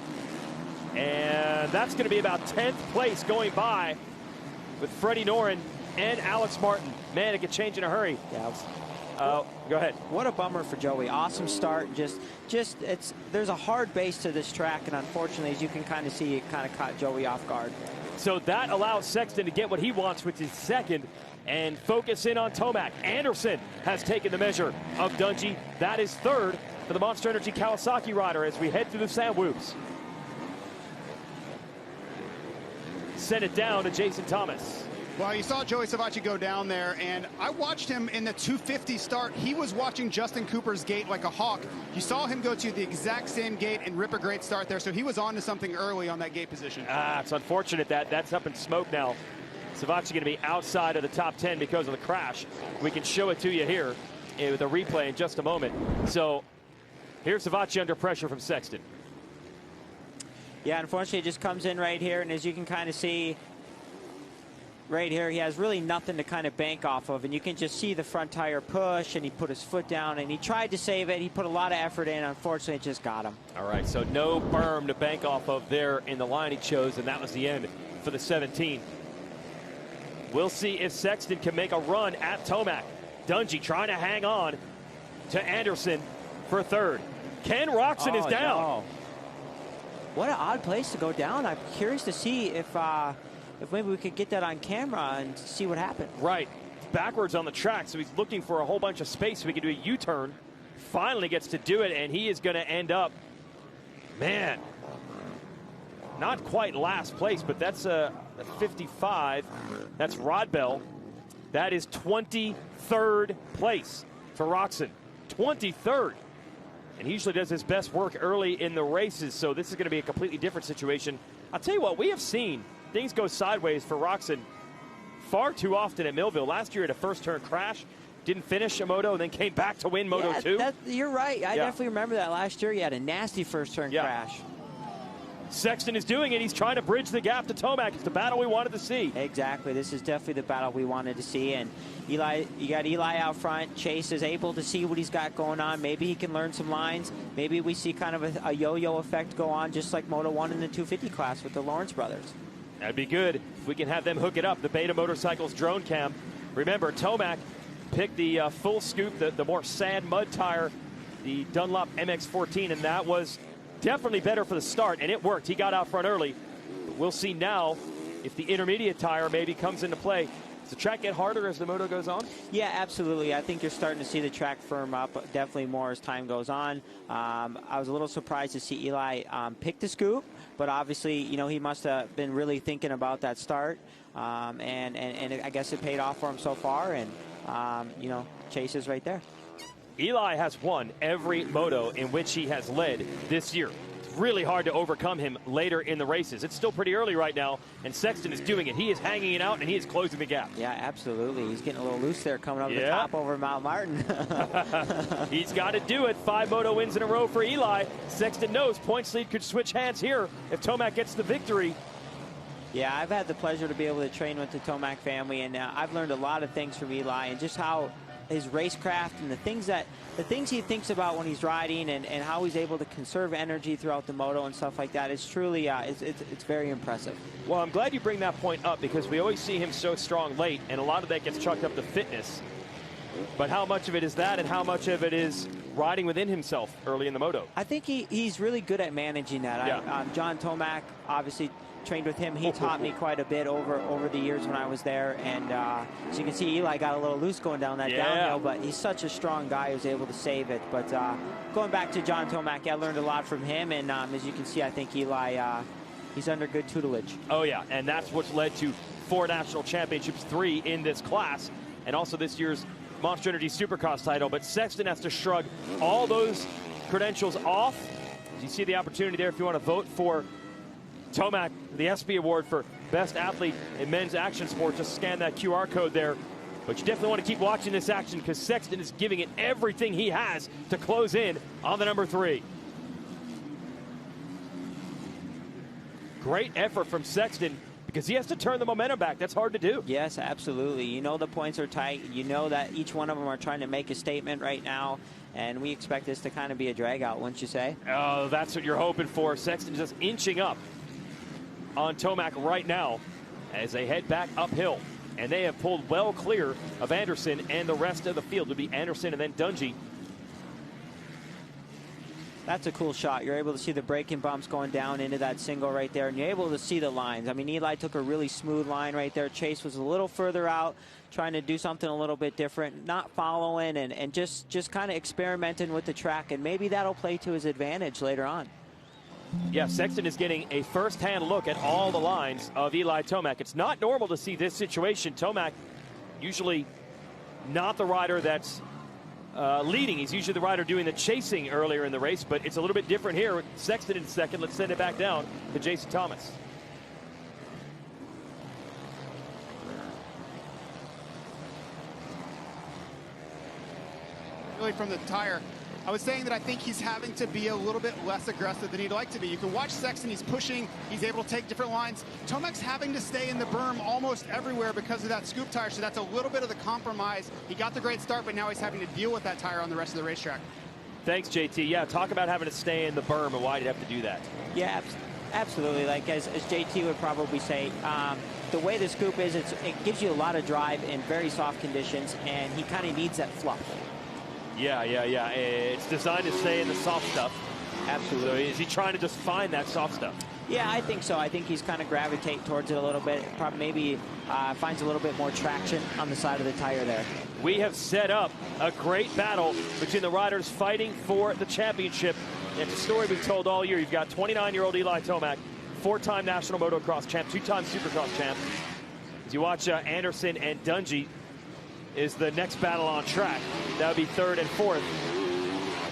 And that's going to be about 10th place going by with Freddie Noren and Alex Martin. Man, it could change in a hurry. Yeah, Go ahead. What a bummer for Joey. Awesome start. There's a hard base to this track, and unfortunately, as you can kind of see, it kind of caught Joey off guard. So that allows Sexton to get what he wants, which is second, and focus in on Tomac. Anderson has taken the measure of Dungey. That is third for the Monster Energy Kawasaki rider as we head through the sand whoops. Send it down to Jason Thomas. Well, you saw Joey Savacci go down there, and I watched him in the 250 start. He was watching Justin Cooper's gate like a hawk. You saw him go to the exact same gate and rip a great start there, so he was on to something early on that gate position. It's unfortunate that's up in smoke now. Savacci going to be outside of the top 10 because of the crash. We can show it to you here with a replay in just a moment. So here's Savacci under pressure from Sexton. Yeah, unfortunately, it just comes in right here, and as you can kind of see, right here, he has really nothing to kind of bank off of, and you can just see the front tire push, and he put his foot down, and he tried to save it. He put a lot of effort in. Unfortunately, it just got him. All right, so no berm to bank off of there in the line he chose, and that was the end for the 17. We'll see if Sexton can make a run at Tomac. Dungey trying to hang on to Anderson for third. Ken Roxon is down. No. What an odd place to go down. I'm curious to see if maybe we could get that on camera and see what happened. Right. Backwards on the track, so he's looking for a whole bunch of space so he can do a U-turn. Finally gets to do it, and he is going to end up, man, not quite last place, but that's a 55. That's Rodbell. That is 23rd place for Roxon. 23rd. And he usually does his best work early in the races, so this is going to be a completely different situation. I'll tell you what, we have seen things go sideways for Roxon far too often at Millville. Last year, he had a first-turn crash, didn't finish a moto, and then came back to win Moto 2. You're right. I definitely remember that last year. He had a nasty first-turn crash. Sexton is doing it. He's trying to bridge the gap to Tomac. It's the battle we wanted to see. Exactly. This is definitely the battle we wanted to see. And Eli, you got Eli out front. Chase is able to see what he's got going on. Maybe he can learn some lines. Maybe we see kind of a yo-yo effect go on, just like Moto 1 in the 250 class with the Lawrence brothers. That'd be good if we can have them hook it up. The Beta Motorcycles drone cam. Remember, Tomac picked the full scoop, the more sand mud tire, the Dunlop MX-14, and that was definitely better for the start, and it worked. He got out front early. But we'll see now if the intermediate tire maybe comes into play. Does the track get harder as the moto goes on? Yeah, absolutely. I think you're starting to see the track firm up definitely more as time goes on. I was a little surprised to see Eli pick the scoop, but obviously, you know, he must have been really thinking about that start, and I guess it paid off for him so far, and, you know, Chase is right there. Eli has won every moto in which he has led this year. It's really hard to overcome him later in the races. It's still pretty early right now, and Sexton is doing it. He is hanging it out, and he is closing the gap. Yeah, absolutely. He's getting a little loose there coming up the top over Mount Martin. He's got to do it. 5 moto wins in a row for Eli. Sexton knows points lead could switch hands here if Tomac gets the victory. Yeah, I've had the pleasure to be able to train with the Tomac family, and I've learned a lot of things from Eli and just how his racecraft and the things he thinks about when he's riding and how he's able to conserve energy throughout the moto and stuff like that. It's truly it's very impressive. Well, I'm glad you bring that point up because we always see him so strong late, and a lot of that gets chalked up to fitness. But how much of it is that, and how much of it is riding within himself early in the moto? I think he's really good at managing that. Yeah. John Tomac obviously trained with him. He taught me quite a bit over the years when I was there, and as you can see, Eli got a little loose going down that downhill, but he's such a strong guy who's able to save it. But going back to John Tomac, I learned a lot from him, and as you can see, I think Eli, he's under good tutelage. Oh yeah, and that's what's led to 4 national championships, 3 in this class, and also this year's Monster Energy Supercross title. But Sexton has to shrug all those credentials off. You see the opportunity there if you want to vote for Tomac, the ESPY Award for Best Athlete in Men's Action Sport. Just scan that QR code there. But you definitely want to keep watching this action because Sexton is giving it everything he has to close in on the number 3. Great effort from Sexton because he has to turn the momentum back. That's hard to do. Yes, absolutely. You know the points are tight. You know that each one of them are trying to make a statement right now. And we expect this to kind of be a drag out, wouldn't you say? Oh, that's what you're hoping for. Sexton just inching up on Tomac right now as they head back uphill. and they have pulled well clear of Anderson and the rest of the field. It would be Anderson and then Dungey. That's a cool shot. You're able to see the braking bumps going down into that single right there, and you're able to see the lines. I mean, Eli took a really smooth line right there. Chase was a little further out, trying to do something a little bit different, not following, and just kind of experimenting with the track, and maybe that'll play to his advantage later on. Yeah, Sexton is getting a first-hand look at all the lines of Eli Tomac. It's not normal to see this situation. Tomac usually not the rider that's leading. He's usually the rider doing the chasing earlier in the race, but it's a little bit different here. Sexton in second. Let's send it back down to Jason Thomas. Really from the tire, I was saying that I think he's having to be a little bit less aggressive than he'd like to be. You can watch Sexton, he's pushing, he's able to take different lines. Tomac's having to stay in the berm almost everywhere because of that scoop tire, so that's a little bit of the compromise. He got the great start, but now he's having to deal with that tire on the rest of the racetrack. Thanks, JT. Yeah, talk about having to stay in the berm and why did he have to do that? Yeah, absolutely. Like as JT would probably say, the way the scoop is, it gives you a lot of drive in very soft conditions, and he kind of needs that fluff. Yeah. It's designed to stay in the soft stuff. Absolutely. So is he trying to just find that soft stuff? Yeah, I think so. I think he's kind of gravitating towards it a little bit. Probably maybe finds a little bit more traction on the side of the tire there. We have set up a great battle between the riders fighting for the championship. It's a story we've told all year. You've got 29-year-old Eli Tomac, 4-time national motocross champ, 2-time supercross champ. As you watch Anderson and Dungey is the next battle on track. That would be third and fourth.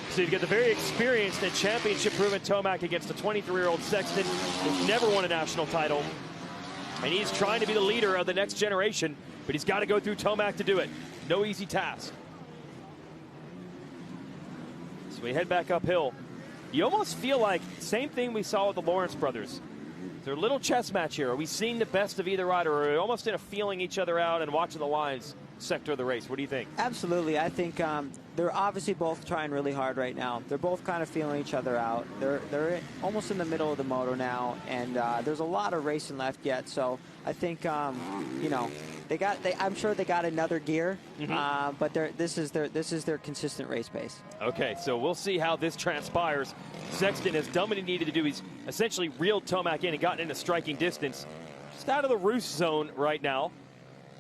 So you've got the very experienced and championship-proven Tomac against the 23-year-old Sexton who's never won a national title. And he's trying to be the leader of the next generation, but he's got to go through Tomac to do it. No easy task. So we head back uphill. You almost feel like same thing we saw with the Lawrence brothers. They're a little chess match here. Are we seeing the best of either rider, or are we almost in a feeling each other out and watching the lines sector of the race? What do you think? Absolutely. I think they're obviously both trying really hard right now. They're both kind of feeling each other out. They're almost in the middle of the moto now, and there's a lot of racing left yet. So I think you know, I'm sure they got another gear, but this is their consistent race pace. Okay, so we'll see how this transpires. Sexton has done what he needed to do. He's essentially reeled Tomac in and gotten into striking distance. Just out of the roost zone right now.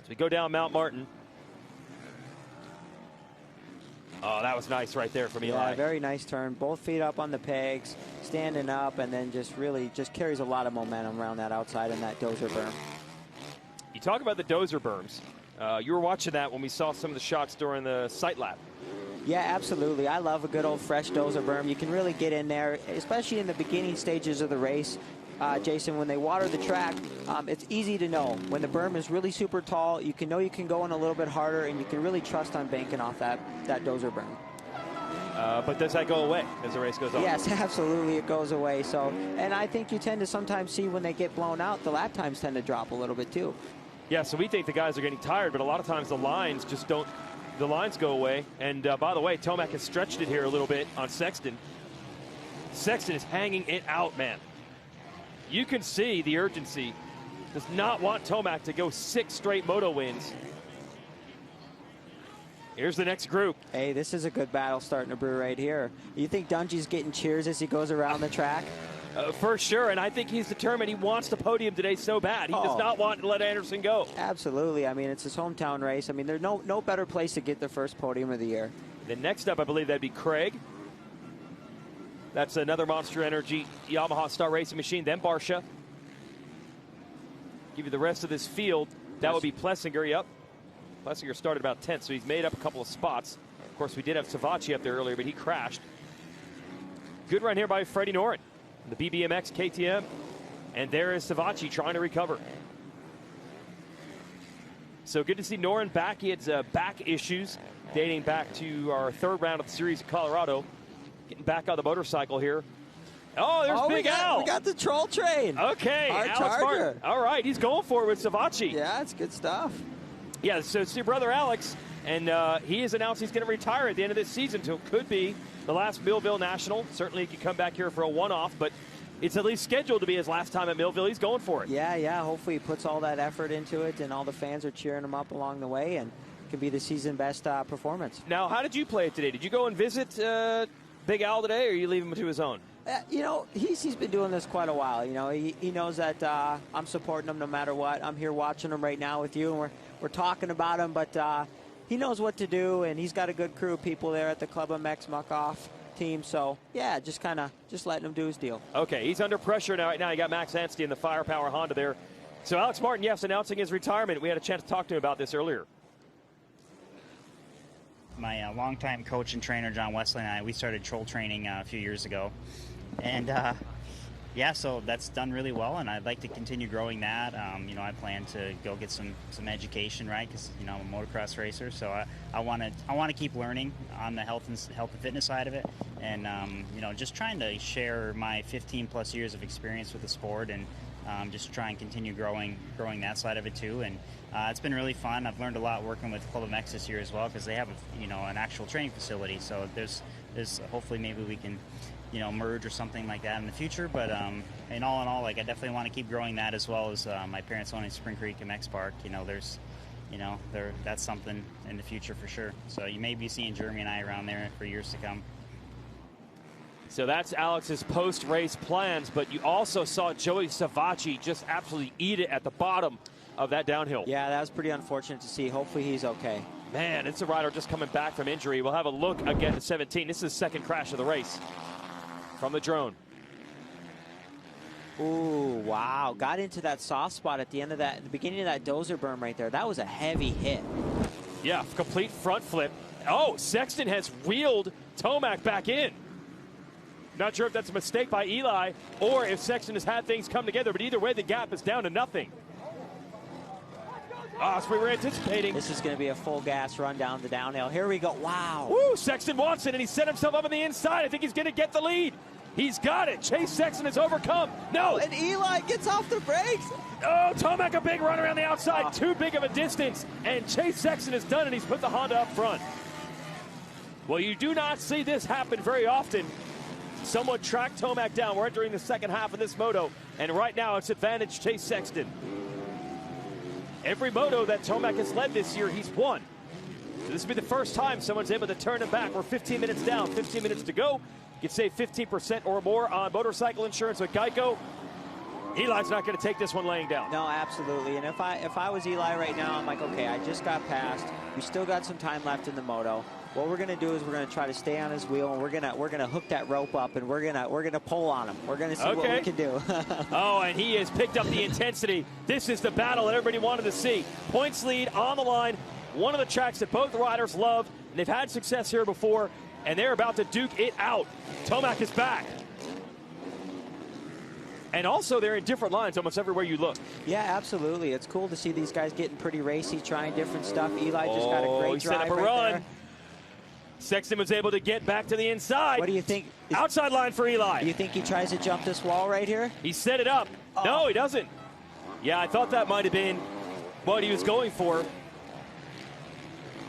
So we go down Mount Martin. Oh, that was nice right there from Eli. Yeah, very nice turn. Both feet up on the pegs, standing up, and then just really carries a lot of momentum around that outside and that dozer berm. You talk about the dozer berms. You were watching that when we saw some of the shots during the sight lap. Yeah, absolutely. I love a good old fresh dozer berm. You can really get in there, especially in the beginning stages of the race. Jason, when they water the track, it's easy to know. When the berm is really super tall, you can know you can go in a little bit harder, and you can really trust on banking off that dozer berm. But does that go away as the race goes on? Yes, absolutely, it goes away. So, and I think you tend to sometimes see when they get blown out, the lap times tend to drop a little bit too. Yeah, so we think the guys are getting tired, but a lot of times the lines just don't. The lines go away. And by the way, Tomac has stretched it here a little bit on Sexton. Sexton is hanging it out, man. You can see the urgency. Does not want Tomac to go 6 straight moto wins. Here's the next group. Hey, this is a good battle starting to brew right here. You think Dungey's getting cheers as he goes around the track? For sure, and I think he's determined. He wants the podium today so bad. He does not want to let Anderson go. Absolutely. I mean, it's his hometown race. I mean, there's no better place to get the first podium of the year. Then next up, I believe that'd be Craig. That's another Monster Energy Yamaha Star Racing machine. Then Barsha. Give you the rest of this field. That would be Plessinger. Yep. Plessinger started about 10th, so he's made up a couple of spots. Of course, we did have Savacci up there earlier, but he crashed. Good run here by Freddie Noren, the BBMX KTM. And there is Savacci trying to recover. So good to see Noren back. He had back issues dating back to our 3rd round of the series in Colorado. Getting back on the motorcycle here. Oh, there's Big Al. We got the troll train. Okay, Our Alex Charger. Martin. All right, he's going for it with Savacci. Yeah, it's good stuff. Yeah, so it's your brother Alex, and he has announced he's going to retire at the end of this season, so it could be the last Millville National. Certainly he could come back here for a one-off, but it's at least scheduled to be his last time at Millville. He's going for it. Yeah. Hopefully he puts all that effort into it, and all the fans are cheering him up along the way, and can be the season best performance. Now, how did you play it today? Did you go and visit Big Al today, or you leave him to his own? He's been doing this quite a while. He knows that I'm supporting him no matter what. I'm here watching him right now with you, and we're talking about him, but he knows what to do, and he's got a good crew of people there at the Club MX Muck-Off team. So, yeah, just letting him do his deal. Okay, he's under pressure now. Right now, you got Max Anstey in the Firepower Honda there. So Alex Martin, yes, announcing his retirement. We had a chance to talk to him about this earlier. My longtime coach and trainer, John Wesley, and I, we started troll training a few years ago. And, so that's done really well, and I'd like to continue growing that. I plan to go get some education, right, because, I'm a motocross racer. So I want to keep learning on the health and fitness side of it. And, just trying to share my 15-plus years of experience with the sport, and just try and continue growing that side of it too. And it's been really fun. I've learned a lot working with Club MX this year as well, because they have an actual training facility. So there's hopefully maybe we can merge or something like that in the future. But in all, I definitely want to keep growing that, as well as my parents owning Spring Creek MX Park. That's something in the future for sure. So you may be seeing Jeremy and I around there for years to come. So that's Alex's post-race plans, but you also saw Joey Savacci just absolutely eat it at the bottom of that downhill. Yeah, that was pretty unfortunate to see. Hopefully he's okay. Man, it's a rider just coming back from injury. We'll have a look again at 17. This is the second crash of the race from the drone. Ooh, wow. Got into that soft spot at the end of that, at the beginning of that dozer berm right there. That was a heavy hit. Yeah, complete front flip. Oh, Sexton has wheeled Tomac back in. Not sure if that's a mistake by Eli or if Sexton has had things come together, but either way, the gap is down to nothing. So we were anticipating. This is going to be a full gas run down the downhill. Here we go. Wow. Woo, Sexton wants it, and he set himself up on the inside. I think he's going to get the lead. He's got it. Chase Sexton has overcome. No. And Eli gets off the brakes. Oh, Tomac, a big run around the outside. Too big of a distance, and Chase Sexton has done it. He's put the Honda up front. Well, you do not see this happen very often. Someone tracked Tomac down. We're entering the second half of this moto, and right now it's advantage Chase Sexton. Every moto that Tomac has led this year, he's won. So this will be the first time someone's able to turn him back. We're 15 minutes down, 15 minutes to go. You can save 15% or more on motorcycle insurance with Geico. Eli's not going to take this one laying down. No, absolutely. And if I was Eli right now, I'm like, okay, I just got past. We still got some time left in the moto. What we're going to do is we're going to try to stay on his wheel, and we're going to hook that rope up, and we're going to pull on him. We're going to see what we can do. Oh, and he has picked up the intensity. This is the battle that everybody wanted to see. Points lead on the line. One of the tracks that both riders love, and they've had success here before, and they're about to duke it out. Tomac is back. And also, they're in different lines almost everywhere you look. Yeah, absolutely. It's cool to see these guys getting pretty racy, trying different stuff. Eli just got a great drive right run. There. Sexton was able to get back to the inside. What do you think? Outside line for Eli. Do you think he tries to jump this wall right here? He set it up. Oh. No, he doesn't. Yeah, I thought that might have been what he was going for.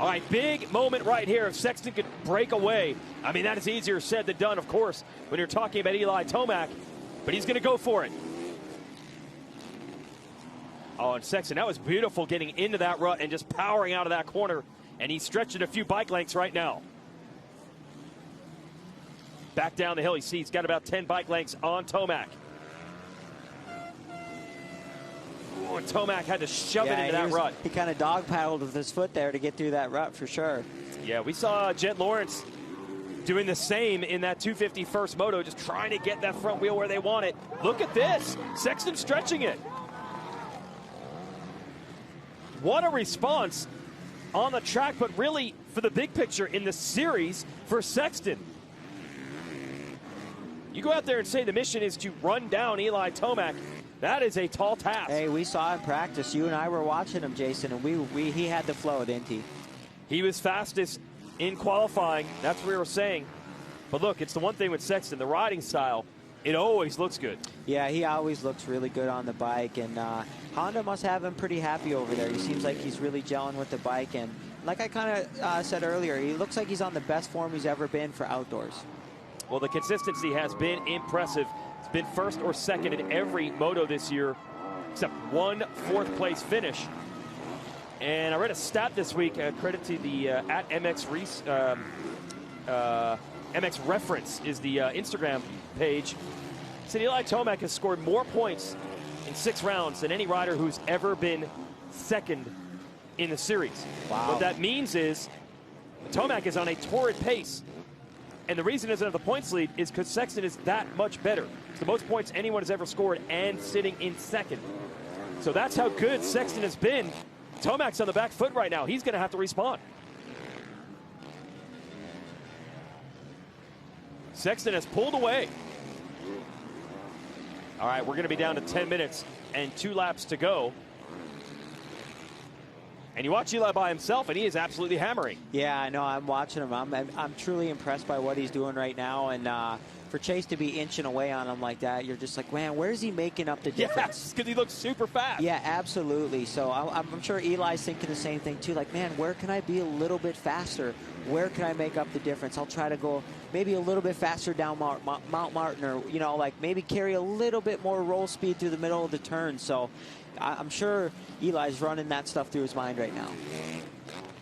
All right, big moment right here. If Sexton could break away, I mean, that is easier said than done, of course, when you're talking about Eli Tomac. But he's going to go for it. Oh, and Sexton, that was beautiful getting into that rut and just powering out of that corner. And he's stretching a few bike lengths right now. Back down the hill, he's got about 10 bike lengths on Tomac. Oh, and Tomac had to shove it into that rut. He kind of dog paddled with his foot there to get through that rut for sure. Yeah, we saw Jet Lawrence doing the same in that 250 first moto, just trying to get that front wheel where they want it. Look at this. Sexton stretching it. What a response on the track, but really for the big picture in the series for Sexton. You go out there and say the mission is to run down Eli Tomac. That is a tall task. Hey, we saw in practice. You and I were watching him, Jason, and he had the flow, didn't he? He was fastest in qualifying. That's what we were saying. But look, it's the one thing with Sexton, the riding style, it always looks good. Yeah, he always looks really good on the bike, and Honda must have him pretty happy over there. He seems like he's really gelling with the bike, and like I kind of said earlier, he looks like he's on the best form he's ever been for outdoors. Well, the consistency has been impressive It's been first or second in every moto this year, except one fourth-place finish. And I read a stat this week, credit to the at MX Reference is the Instagram page. Said Eli Tomac has scored more points in 6 rounds than any rider who's ever been second in the series. Wow. What that means is Tomac is on a torrid pace. And the reason he doesn't have the points lead is because Sexton is that much better. It's the most points anyone has ever scored and sitting in second. So that's how good Sexton has been. Tomac's on the back foot right now. He's going to have to respond. Sexton has pulled away. All right, we're going to be down to 10 minutes and 2 laps to go. And you watch Eli by himself, and he is absolutely hammering. Yeah, I know. I'm watching him. I'm truly impressed by what he's doing right now. And for Chase to be inching away on him like that, you're just like, man, where's he making up the difference? Yes, because he looks super fast. Yeah, absolutely. So I'm sure Eli's thinking the same thing, too. Like, man, where can I be a little bit faster? Where can I make up the difference? I'll try to go maybe a little bit faster down Mount Martin, or, you know, like maybe carry a little bit more roll speed through the middle of the turn. So I'm sure Eli's running that stuff through his mind right now.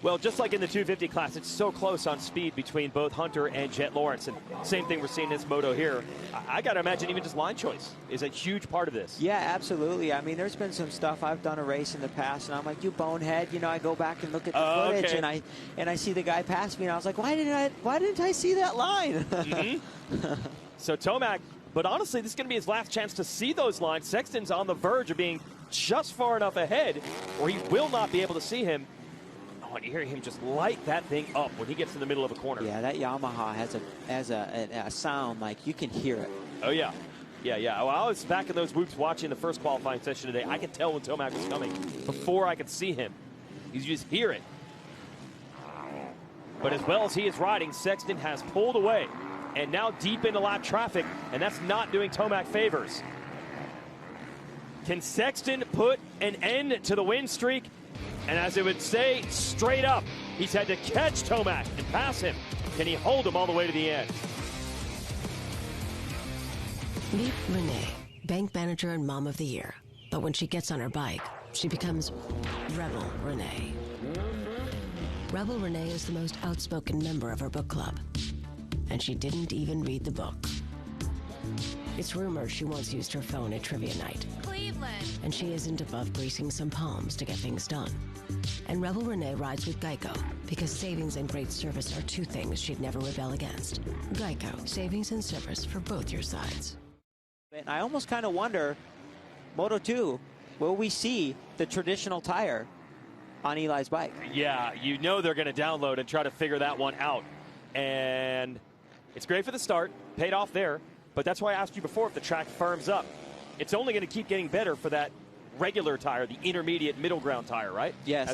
Well, just like in the 250 class, it's so close on speed between both Hunter and Jet Lawrence. And same thing we're seeing in this moto here. I got to imagine even just line choice is a huge part of this. Yeah, absolutely. I mean, there's been some stuff. I've done a race in the past, and I'm like, you bonehead. You know, I go back and look at the footage, okay. and I see the guy pass me, and I was like, why didn't I see that line? Mm-hmm. So Tomac, but honestly, this is going to be his last chance to see those lines. Sexton's on the verge of being just far enough ahead, or he will not be able to see him. Oh, and you hear him just light that thing up when he gets in the middle of a corner. Yeah, that Yamaha has a sound, like you can hear it. Oh, yeah. Yeah. Well, I was back in those whoops watching the first qualifying session today. I could tell when Tomac was coming before I could see him. You just hear it. But as well as he is riding, Sexton has pulled away and now deep into lap traffic, and that's not doing Tomac favors. Can Sexton put an end to the win streak? And as it would say, straight up, he's had to catch Tomac and pass him. Can he hold him all the way to the end? Meet Renee, bank manager and mom of the year. But when she gets on her bike, she becomes Rebel Renee. Rebel Renee is the most outspoken member of her book club. And she didn't even read the book. It's rumored she once used her phone at trivia night. Cleveland. And she isn't above greasing some palms to get things done. And Rebel Renee rides with Geico because savings and great service are 2 things she'd never rebel against. Geico, savings and service for both your sides. And I almost kind of wonder, Moto 2, will we see the traditional tire on Eli's bike? Yeah, you know they're going to download and try to figure that one out. And it's great for the start, paid off there. But that's why I asked you before if the track firms up. It's only going to keep getting better for that regular tire, the intermediate middle ground tire, right? Yes.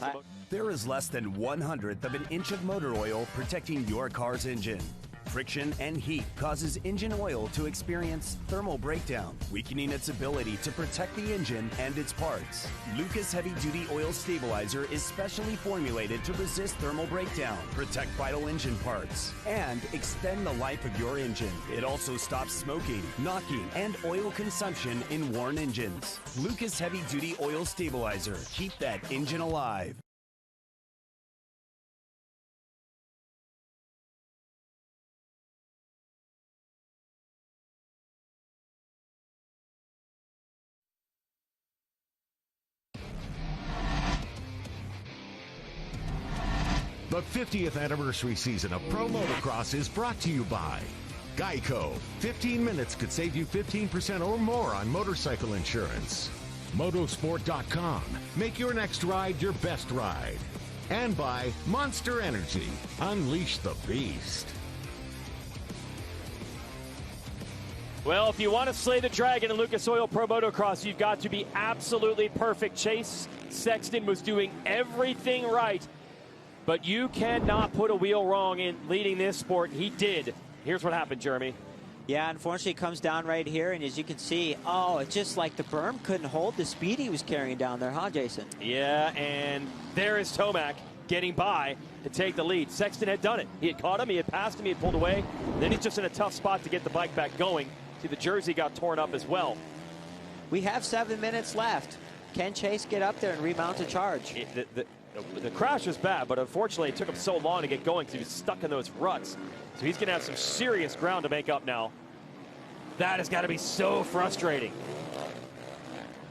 There is less than 1/100th of an inch of motor oil protecting your car's engine. Friction and heat causes engine oil to experience thermal breakdown, weakening its ability to protect the engine and its parts. Lucas Heavy Duty Oil Stabilizer is specially formulated to resist thermal breakdown, protect vital engine parts, and extend the life of your engine. It also stops smoking, knocking, and oil consumption in worn engines. Lucas Heavy Duty Oil Stabilizer. Keep that engine alive. The 50th anniversary season of Pro Motocross is brought to you by Geico. 15 minutes could save you 15% or more on motorcycle insurance. Motosport.com. Make your next ride your best ride. And by Monster Energy. Unleash the beast. Well, if you want to slay the dragon in Lucas Oil Pro Motocross, you've got to be absolutely perfect. Chase Sexton was doing everything right. But you cannot put a wheel wrong in leading this sport. He did. Here's what happened, Jeremy. Yeah, unfortunately, it comes down right here, and as you can see, it's just like the berm couldn't hold the speed he was carrying down there, huh, Jason? Yeah, and there is Tomac getting by to take the lead. Sexton had done it. He had caught him, he had passed him, he had pulled away. Then he's just in a tough spot to get the bike back going. See, the jersey got torn up as well. We have 7 minutes left. Can Chase get up there and remount a charge? The crash was bad, but unfortunately it took him so long to get going because he was stuck in those ruts. So he's going to have some serious ground to make up now. That has got to be so frustrating.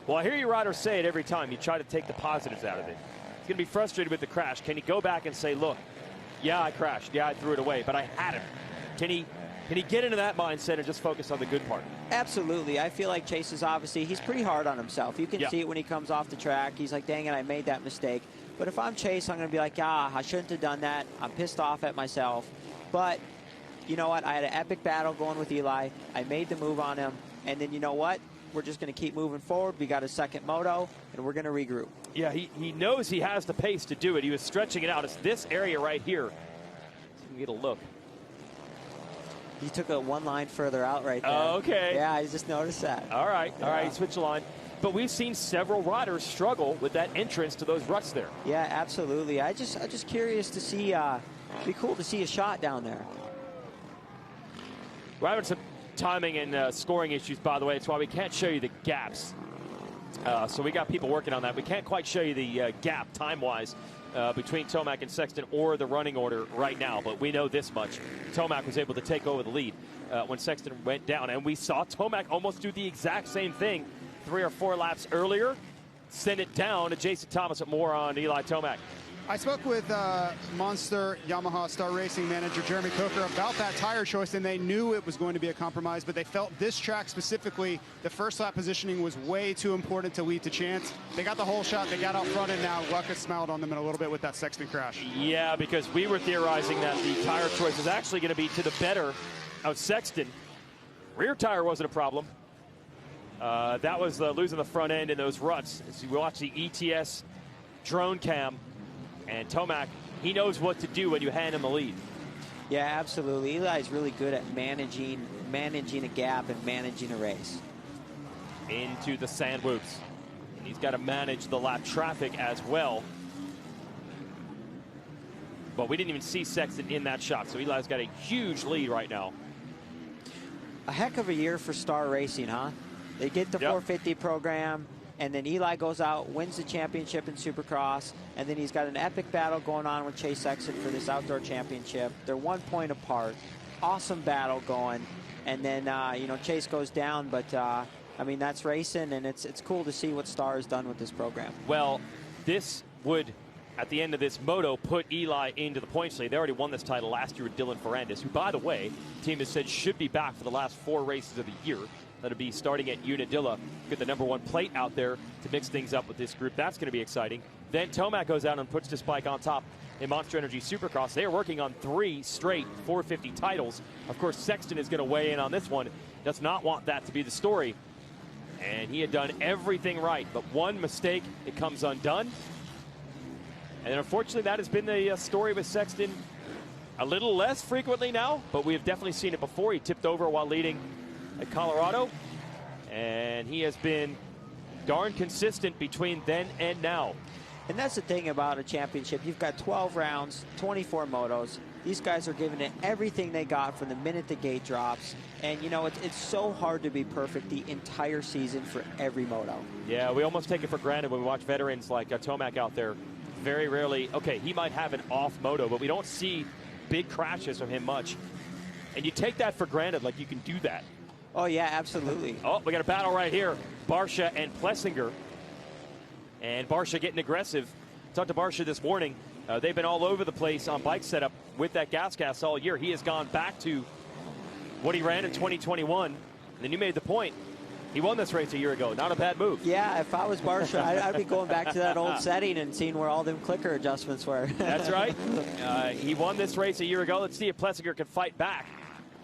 Well, I hear you riders say it every time. You try to take the positives out of it. He's going to be frustrated with the crash. Can he go back and say, look, yeah, I crashed. Yeah, I threw it away, but I had him. Can he get into that mindset and just focus on the good part? Absolutely. I feel like Chase is obviously, he's pretty hard on himself. You can Yeah. see it when he comes off the track. He's like, dang it, I made that mistake. But if I'm Chase, I'm going to be like, I shouldn't have done that. I'm pissed off at myself. But you know what? I had an epic battle going with Eli. I made the move on him. And then you know what? We're just going to keep moving forward. We got a second moto, and we're going to regroup. Yeah, he knows he has the pace to do it. He was stretching it out. It's this area right here. So we get a look. He took it one line further out right there. Oh, okay. Yeah, I just noticed that. All right, Yeah. switch the line. But we've seen several riders struggle with that entrance to those ruts there. Yeah, absolutely. I'm just curious to see. It'd be cool to see a shot down there. We're having some timing and scoring issues, by the way. That's why we can't show you the gaps. So we got people working on that. We can't quite show you the gap time-wise between Tomac and Sexton or the running order right now. But we know this much. Tomac was able to take over the lead when Sexton went down. And we saw Tomac almost do the exact same thing 3 or 4 laps earlier. Send it down to Jason Thomas at more on Eli Tomac. I spoke with Monster Yamaha Star Racing manager Jeremy Coker about that tire choice, and they knew it was going to be a compromise, but they felt this track specifically, the first lap positioning was way too important to lead to chance. They got the whole shot, they got out front, and now luck has smiled on them in a little bit with that Sexton crash. Yeah, because we were theorizing that the tire choice is actually going to be to the better of Sexton. Rear tire wasn't a problem. That was losing the front end in those ruts. As you watch the ETS drone cam, and Tomac, he knows what to do when you hand him the lead. Yeah, absolutely. Eli's really good at managing a gap and managing a race. Into the sand whoops. And he's got to manage the lap traffic as well. But we didn't even see Sexton in that shot, so Eli's got a huge lead right now. A heck of a year for Star Racing, huh? They get the 450 program, and then Eli goes out, wins the championship in Supercross, and then he's got an epic battle going on with Chase Sexton for this outdoor championship. They're 1 point apart. Awesome battle going. And then, Chase goes down, but, that's racing, and it's cool to see what Star has done with this program. Well, this would, at the end of this moto, put Eli into the points lead. They already won this title last year with Dylan Fernandez, who, by the way, the team has said should be back for the last 4 races of the year. That'll be starting at Unadilla. Get the #1 plate out there to mix things up with this group. That's going to be exciting. Then Tomac goes out and puts this bike on top in Monster Energy Supercross. They are working on 3 straight 450 titles. Of course, Sexton is going to weigh in on this one. Does not want that to be the story. And he had done everything right, but one mistake, it comes undone. And unfortunately, that has been the story with Sexton a little less frequently now, but we have definitely seen it before. He tipped over while leading at Colorado, and he has been darn consistent between then and now. And that's the thing about a championship. You've got 12 rounds, 24 motos. These guys are giving it everything they got from the minute the gate drops. And, it's so hard to be perfect the entire season for every moto. Yeah, we almost take it for granted when we watch veterans like Tomac out there. Very rarely, okay, he might have an off moto, but we don't see big crashes from him much. And you take that for granted, like you can do that. Oh, yeah, absolutely. Oh, we got a battle right here. Barcia and Plessinger. And Barcia getting aggressive. Talked to Barcia this morning. They've been all over the place on bike setup with that gas all year. He has gone back to what he ran in 2021. And then you made the point. He won this race a year ago. Not a bad move. Yeah, if I was Barcia, I'd be going back to that old setting and seeing where all them clicker adjustments were. That's right. He won this race a year ago. Let's see if Plessinger can fight back.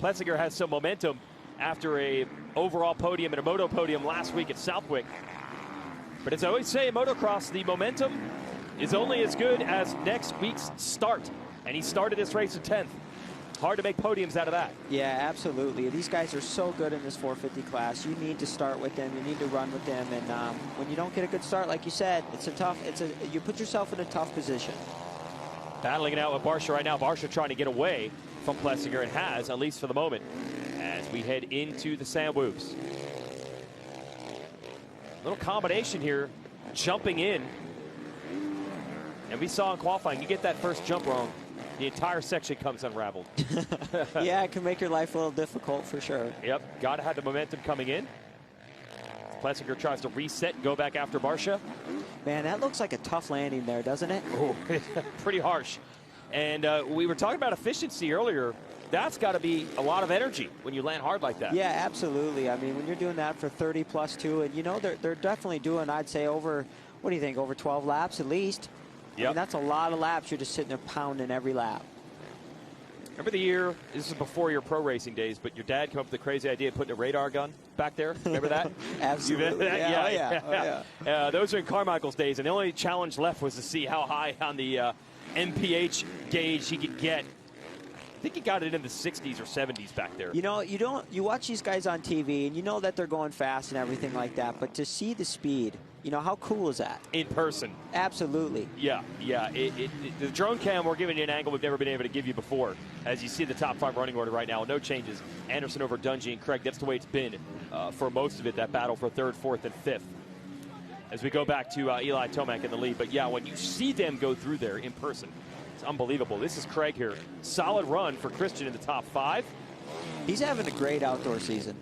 Plessinger has some momentum after a overall podium and a moto podium last week at Southwick. But as I always say in motocross, the momentum is only as good as next week's start. And he started this race in 10th. Hard to make podiums out of that. Yeah, absolutely. These guys are so good in this 450 class. You need to start with them. You need to run with them. And when you don't get a good start, like you said, you put yourself in a tough position. Battling it out with Barcia right now. Barcia trying to get away from Plessinger and has, at least for the moment. As we head into the Sandwoos. Little combination here, jumping in. And we saw in qualifying, you get that first jump wrong, the entire section comes unraveled. Yeah, it can make your life a little difficult for sure. Yep, got to have the momentum coming in. Plessinger tries to reset and go back after Barsha. Man, that looks like a tough landing there, doesn't it? Oh, pretty harsh. And we were talking about efficiency earlier. That's got to be a lot of energy when you land hard like that. Yeah, absolutely. I mean, when you're doing that for 30 plus 2, and you know they're definitely doing, I'd say, over, what do you think, over 12 laps at least? Yep. I mean, that's a lot of laps. You're just sitting there pounding every lap. Remember the year, this is before your pro racing days, but your dad came up with the crazy idea of putting a radar gun back there? Remember that? Absolutely. Yeah. Those are in Carmichael's days, and the only challenge left was to see how high on the MPH gauge he could get. I think he got it in the 60s or 70s back there. You know, you watch these guys on TV, and you know that they're going fast and everything like that, but to see the speed, you know, how cool is that? In person. Absolutely. Yeah. The drone cam, we're giving you an angle we've never been able to give you before. As you see the top 5 running order right now, no changes. Anderson over Dungey and Craig, that's the way it's been for most of it, that battle for 3rd, 4th, and 5th. As we go back to Eli Tomac in the lead. But yeah, when you see them go through there in person, it's unbelievable. This is Craig here. Solid run for Christian in the top 5. He's having a great outdoor season.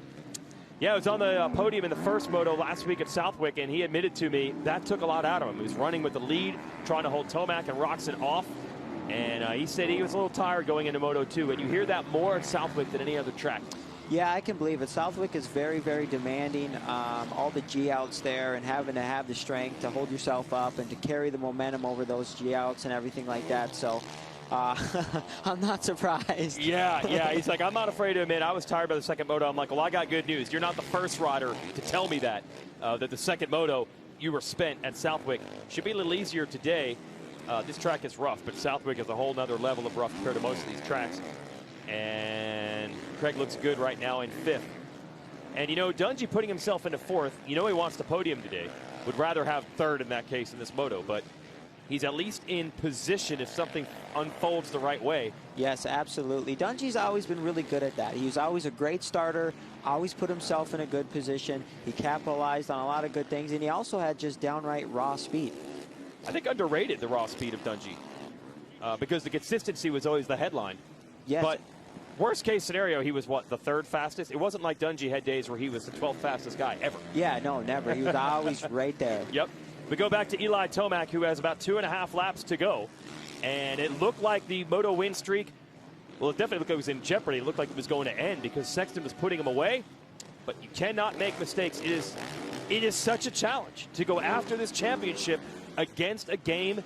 Yeah, he was on the podium in the first moto last week at Southwick, and he admitted to me that took a lot out of him. He was running with the lead, trying to hold Tomac and Roxon off, and he said he was a little tired going into Moto 2, and you hear that more at Southwick than any other track. Yeah, I can believe it. Southwick is very, very demanding. All the G-outs there and having to have the strength to hold yourself up and to carry the momentum over those G-outs and everything like that. So I'm not surprised. Yeah. He's like, I'm not afraid to admit I was tired by the second moto. I'm like, well, I got good news. You're not the first rider to tell me that the second moto you were spent at Southwick. Should be a little easier today. This track is rough, but Southwick is a whole nother level of rough compared to most of these tracks. And Craig looks good right now in 5th. And, you know, Dungey putting himself into 4th, you know he wants the podium today. Would rather have 3rd in that case in this moto, but he's at least in position if something unfolds the right way. Yes, absolutely. Dungey's always been really good at that. He was always a great starter, always put himself in a good position. He capitalized on a lot of good things, and he also had just downright raw speed. I think underrated the raw speed of Dungey because the consistency was always the headline. Yes. But worst case scenario, he was, what, the 3rd fastest? It wasn't like Dungey had days where he was the 12th fastest guy ever. Yeah, no, never. He was always right there. Yep. We go back to Eli Tomac, who has about 2.5 laps to go. And it looked like the moto win streak, well, it definitely looked like it was in jeopardy. It looked like it was going to end because Sexton was putting him away. But you cannot make mistakes. It is such a challenge to go after this championship against a game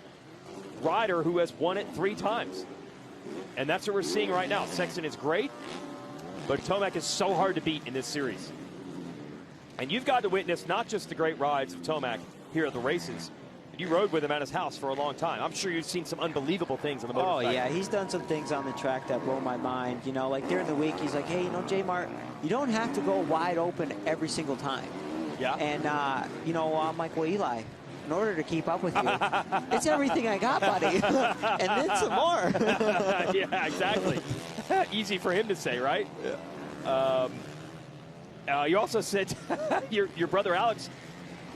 rider who has won it 3 times. And that's what we're seeing right now. Sexton is great, but Tomac is so hard to beat in this series. And you've got to witness not just the great rides of Tomac here at the races. You rode with him at his house for a long time. I'm sure you've seen some unbelievable things on the motorcycle. Oh, yeah. He's done some things on the track that blow my mind. You know, like during the week, he's like, hey, you know, J-Mart, you don't have to go wide open every single time. Yeah. And, you know, I'm like, well, Eli, in order to keep up with you, it's everything I got, buddy. And then some more. Yeah, exactly. Easy for him to say, right? Yeah. You also said your brother Alex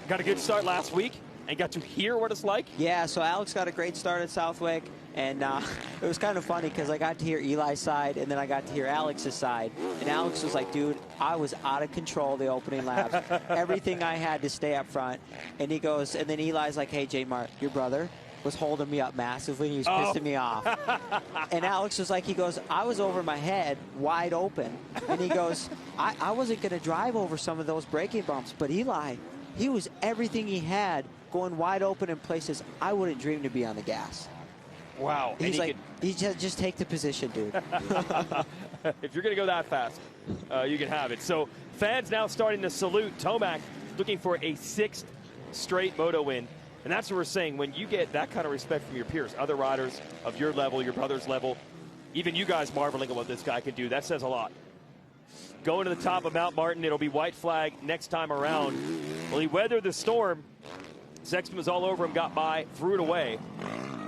got a good start last week and got to hear what it's like. Yeah, so Alex got a great start at Southwick, and it was kind of funny because I got to hear Eli's side, and then I got to hear Alex's side. And Alex was like, dude, I was out of control the opening laps. Everything I had to stay up front. And he goes, and then Eli's like, hey, J-Mart, your brother was holding me up massively. He was pissing me off. And Alex was like, he goes, I was over my head, wide open. And he goes, I wasn't going to drive over some of those braking bumps, but Eli, he was everything he had going wide open in places I wouldn't dream to be on the gas. Wow. He's like, just take the position, dude. If you're going to go that fast, you can have it. So fans now starting to salute Tomac, looking for a 6th straight moto win. And that's what we're saying. When you get that kind of respect from your peers, other riders of your level, your brother's level, even you guys marveling at what this guy can do, that says a lot. Going to the top of Mount Martin, it'll be white flag next time around. Well, he weathered the storm. Sexton was all over him, got by, threw it away.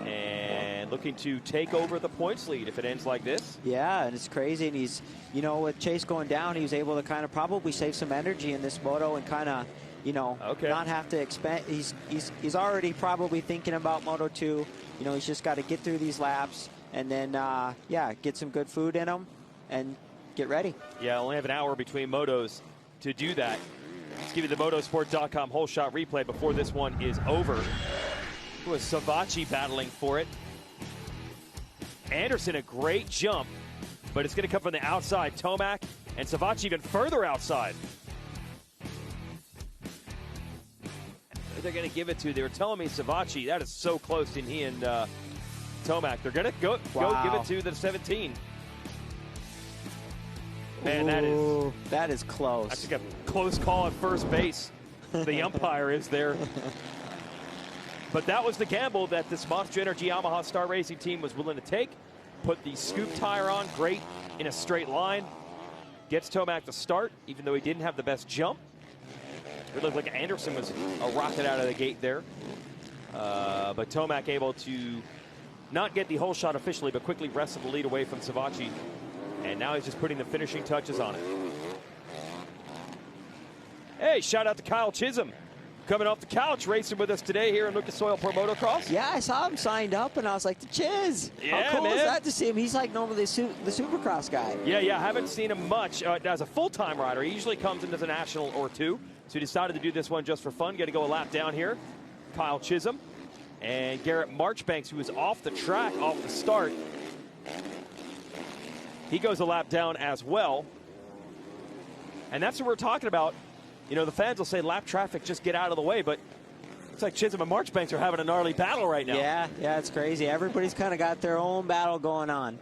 And and looking to take over the points lead if it ends like this. Yeah, and it's crazy. And he's, you know, with Chase going down, he was able to kind of probably save some energy in this moto and kind of, you know, not have to expend. He's already probably thinking about Moto 2. You know, he's just got to get through these laps and then, yeah, get some good food in them and get ready. Yeah, only have an hour between motos to do that. Let's give you the motorsport.com whole shot replay before this one is over. It was Savatgy battling for it. Anderson, a great jump, but it's going to come from the outside. Tomac and Savatgy even further outside. Who they're going to give it to? They were telling me Savatgy. That is so close in he and Tomac. They're going to go give it to the 17. Man, that is close. That's like a close call at first base. The umpire is there. But that was the gamble that this Monster Energy Yamaha Star Racing team was willing to take. Put the scoop tire on, great in a straight line. Gets Tomac to start, even though he didn't have the best jump. It looked like Anderson was a rocket out of the gate there. But Tomac able to not get the whole shot officially, but quickly wrestle the lead away from Savatgy. And now he's just putting the finishing touches on it. Hey, shout out to Kyle Chisholm. Coming off the couch, racing with us today here in Lucas Oil Pro Motocross. Yeah, I saw him signed up, and I was like, the Chiz. Yeah, how cool man. is that to see him? He's like normally the Supercross guy. Yeah, I haven't seen him much as a full-time rider. He usually comes in as a national or two. So he decided to do this one just for fun. Got to go a lap down here. Kyle Chisholm and Garrett Marchbanks, who was off the track, off the start. He goes a lap down as well. And that's what we're talking about. You know, the fans will say lap traffic, just get out of the way, but it's like Chisholm and Marchbanks are having a gnarly battle right now. Yeah, it's crazy. Everybody's kind of got their own battle going on.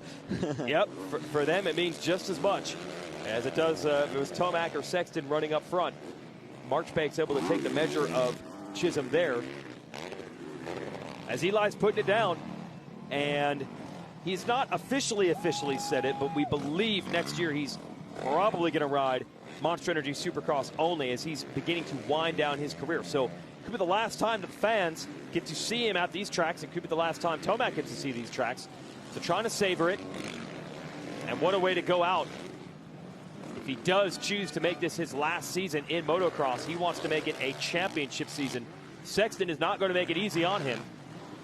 Yep, for them it means just as much as it does if it was Tomac or Sexton running up front. Marchbanks able to take the measure of Chisholm there. As Eli's putting it down, and he's not officially said it, but we believe next year he's probably going to ride Monster Energy Supercross only as he's beginning to wind down his career. So it could be the last time the fans get to see him at these tracks. It could be the last time Tomac gets to see these tracks. So trying to savor it. And what a way to go out. If he does choose to make this his last season in motocross, he wants to make it a championship season. Sexton is not going to make it easy on him.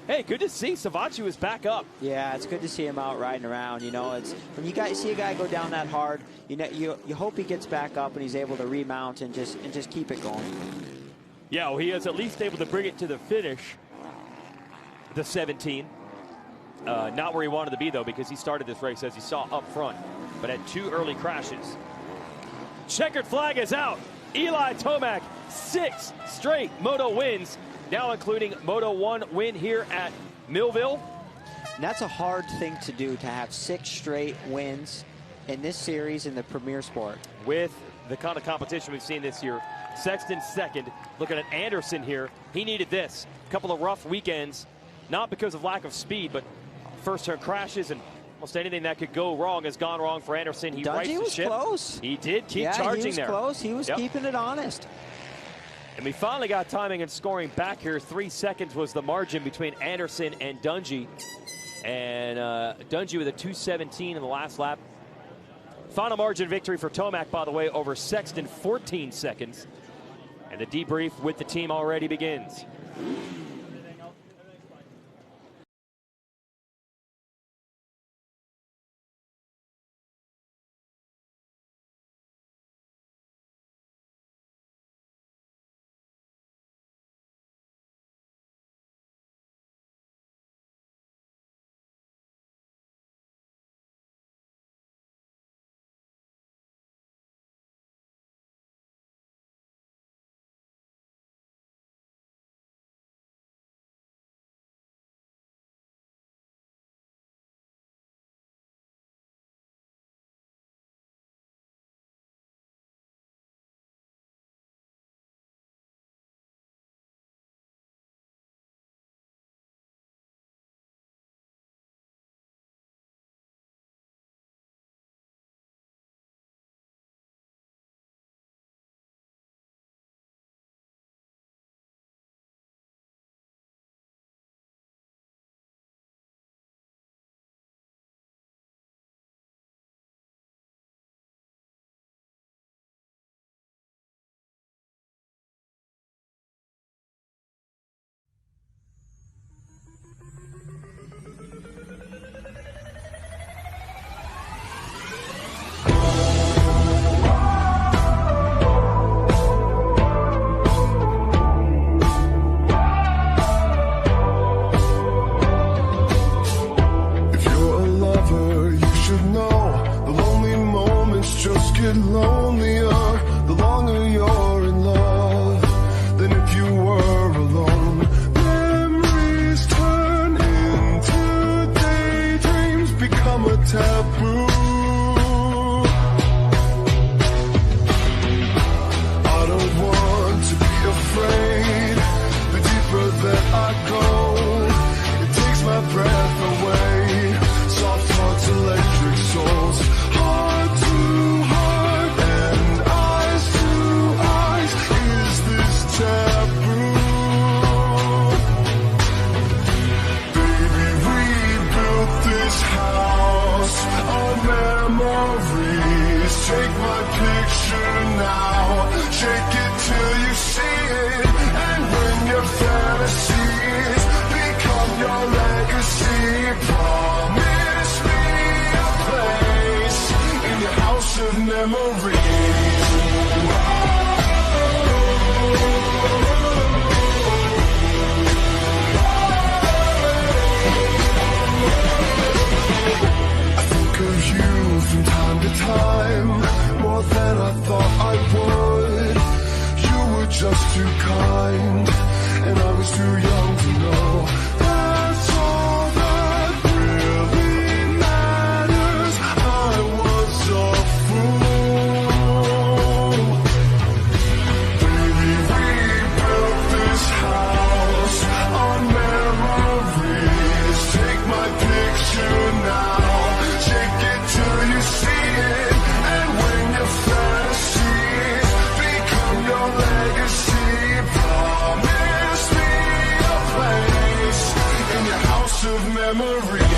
Hey, good to see Savatgy was back up. Yeah, it's good to see him out riding around. You know, it's when you guys see a guy go down that hard, you know, you hope he gets back up and he's able to remount and just keep it going. Yeah, well, he is at least able to bring it to the finish. The 17. Not where he wanted to be, though, because he started this race, as you saw, up front, but had 2 early crashes. Checkered flag is out. Eli Tomac, 6 straight Moto wins, now including Moto 1 win here at Millville. And that's a hard thing to do, to have 6 straight wins in this series in the premier sport. With the kind of competition we've seen this year. Sexton second. Looking at Anderson here. He needed this. A couple of rough weekends, not because of lack of speed, but first turn crashes and almost anything that could go wrong has gone wrong for Anderson. He rights the ship. Close. He did keep charging there. He was close. He was keeping it honest. And we finally got timing and scoring back here. 3 seconds was the margin between Anderson and Dungey. And Dungey with a 2:17 in the last lap. Final margin victory for Tomac, by the way, over Sexton, 14 seconds. And the debrief with the team already begins. get lonelier the longer you're in love than if you were alone. Memories turn into daydreams, become a taboo. I don't want to be afraid. The deeper that I go, it takes my breath away. Soft hearts, electric souls, heart to heart and eyes to eyes. Is this taboo? Baby, we built this house on memories. Take my picture now, shake it till you see it, and when your fantasies become your legacy, promise me a place in your house of memories. I think of you from time to time, more than I thought I would. You were just too kind, and I was too young to know. That's all that really matters. I was a fool. Baby, we built this house on memories. Take my picture now, shake it till you see it, and when your fantasies become your legacy, promise me a place in your house of memories.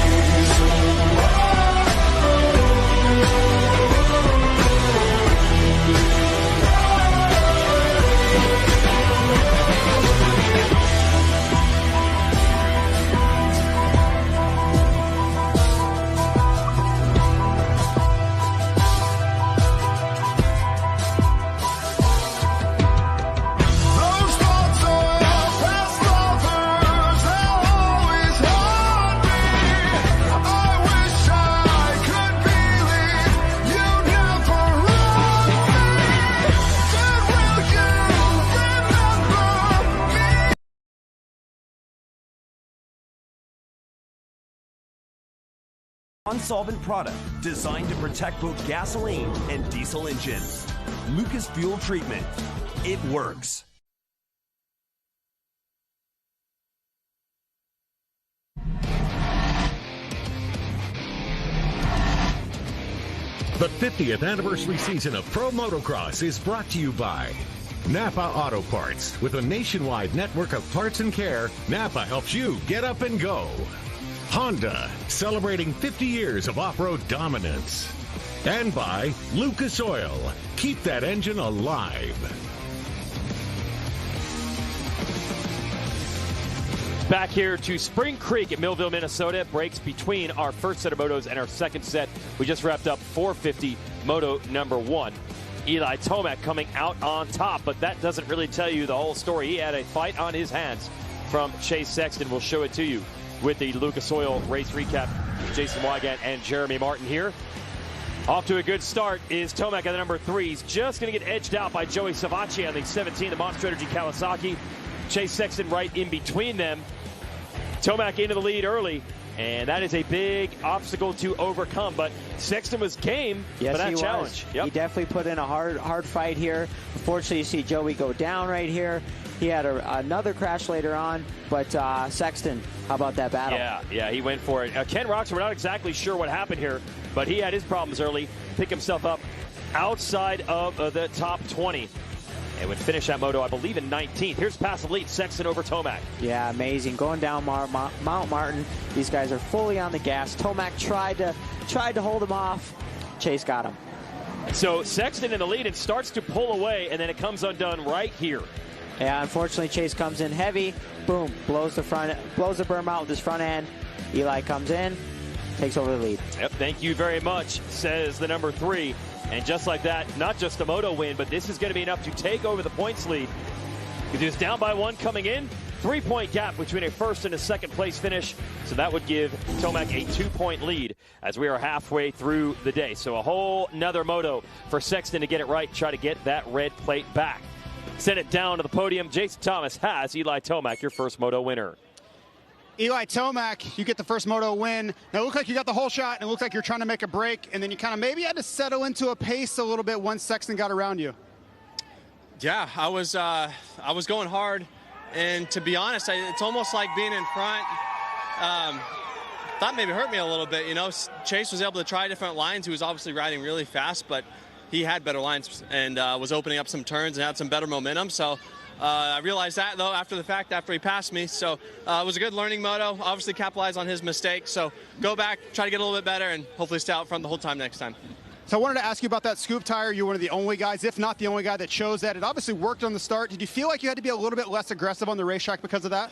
Those thoughts of past lovers, they'll always haunt me. I wish I could believe you never wronged me. Then will you remember me? Non-solvent product designed to protect both gasoline and diesel engines. Lucas Fuel Treatment. It works. The 50th anniversary season of Pro Motocross is brought to you by Napa Auto Parts. With a nationwide network of parts and care, Napa helps you get up and go. Honda, celebrating 50 years of off-road dominance. And by Lucas Oil. Keep that engine alive. Back here to Spring Creek at Millville, Minnesota. Breaks between our first set of motos and our second set. We just wrapped up 450 moto number 1. Eli Tomac coming out on top, but that doesn't really tell you the whole story. He had a fight on his hands from Chase Sexton. We'll show it to you with the Lucas Oil race recap. Jason Wygant and Jeremy Martin here. Off to a good start is Tomac at the number 3. He's just going to get edged out by Joey Savacci on the 17, the Monster Energy Kawasaki. Chase Sexton right in between them. Tomac into the lead early, and that is a big obstacle to overcome. But Sexton was game for that challenge. Yep. He definitely put in a hard fight here. Unfortunately, you see Joey go down right here. He had another crash later on, but Sexton, how about that battle? Yeah, he went for it. Ken Roxon, we're not exactly sure what happened here, but he had his problems early. Pick himself up outside of the top 20. And would finish that moto, I believe, in 19th. Here's pass lead, Sexton over Tomac. Yeah, amazing. Going down Mount Martin. These guys are fully on the gas. Tomac tried to hold him off. Chase got him. So Sexton in the lead and starts to pull away, and then it comes undone right here. Yeah, unfortunately, Chase comes in heavy. Boom, blows the berm out with his front end. Eli comes in, takes over the lead. Yep, thank you very much, says the number 3. And just like that, not just a moto win, but this is going to be enough to take over the points lead. Because he was down by 1 coming in, 3-point gap between a first and a second place finish. So that would give Tomac a 2-point lead as we are halfway through the day. So a whole nother moto for Sexton to get it right, try to get that red plate back. Send it down to the podium. Jason Thomas has Eli Tomac, your first moto winner. Eli Tomac, you get the first moto win. Now, it looked like you got the whole shot, and it looked like you're trying to make a break, and then you kind of maybe had to settle into a pace a little bit once Sexton got around you. Yeah, I was going hard, and to be honest, it's almost like being in front. Thought maybe hurt me a little bit. You know, Chase was able to try different lines. He was obviously riding really fast, but he had better lines and was opening up some turns and had some better momentum. So I realized that, though, after the fact, after he passed me. So it was a good learning moto. Obviously capitalize on his mistake. So go back, try to get a little bit better, and hopefully stay out front the whole time next time. So I wanted to ask you about that scoop tire. You're one of the only guys, if not the only guy, that chose that. It obviously worked on the start. Did you feel like you had to be a little bit less aggressive on the racetrack because of that?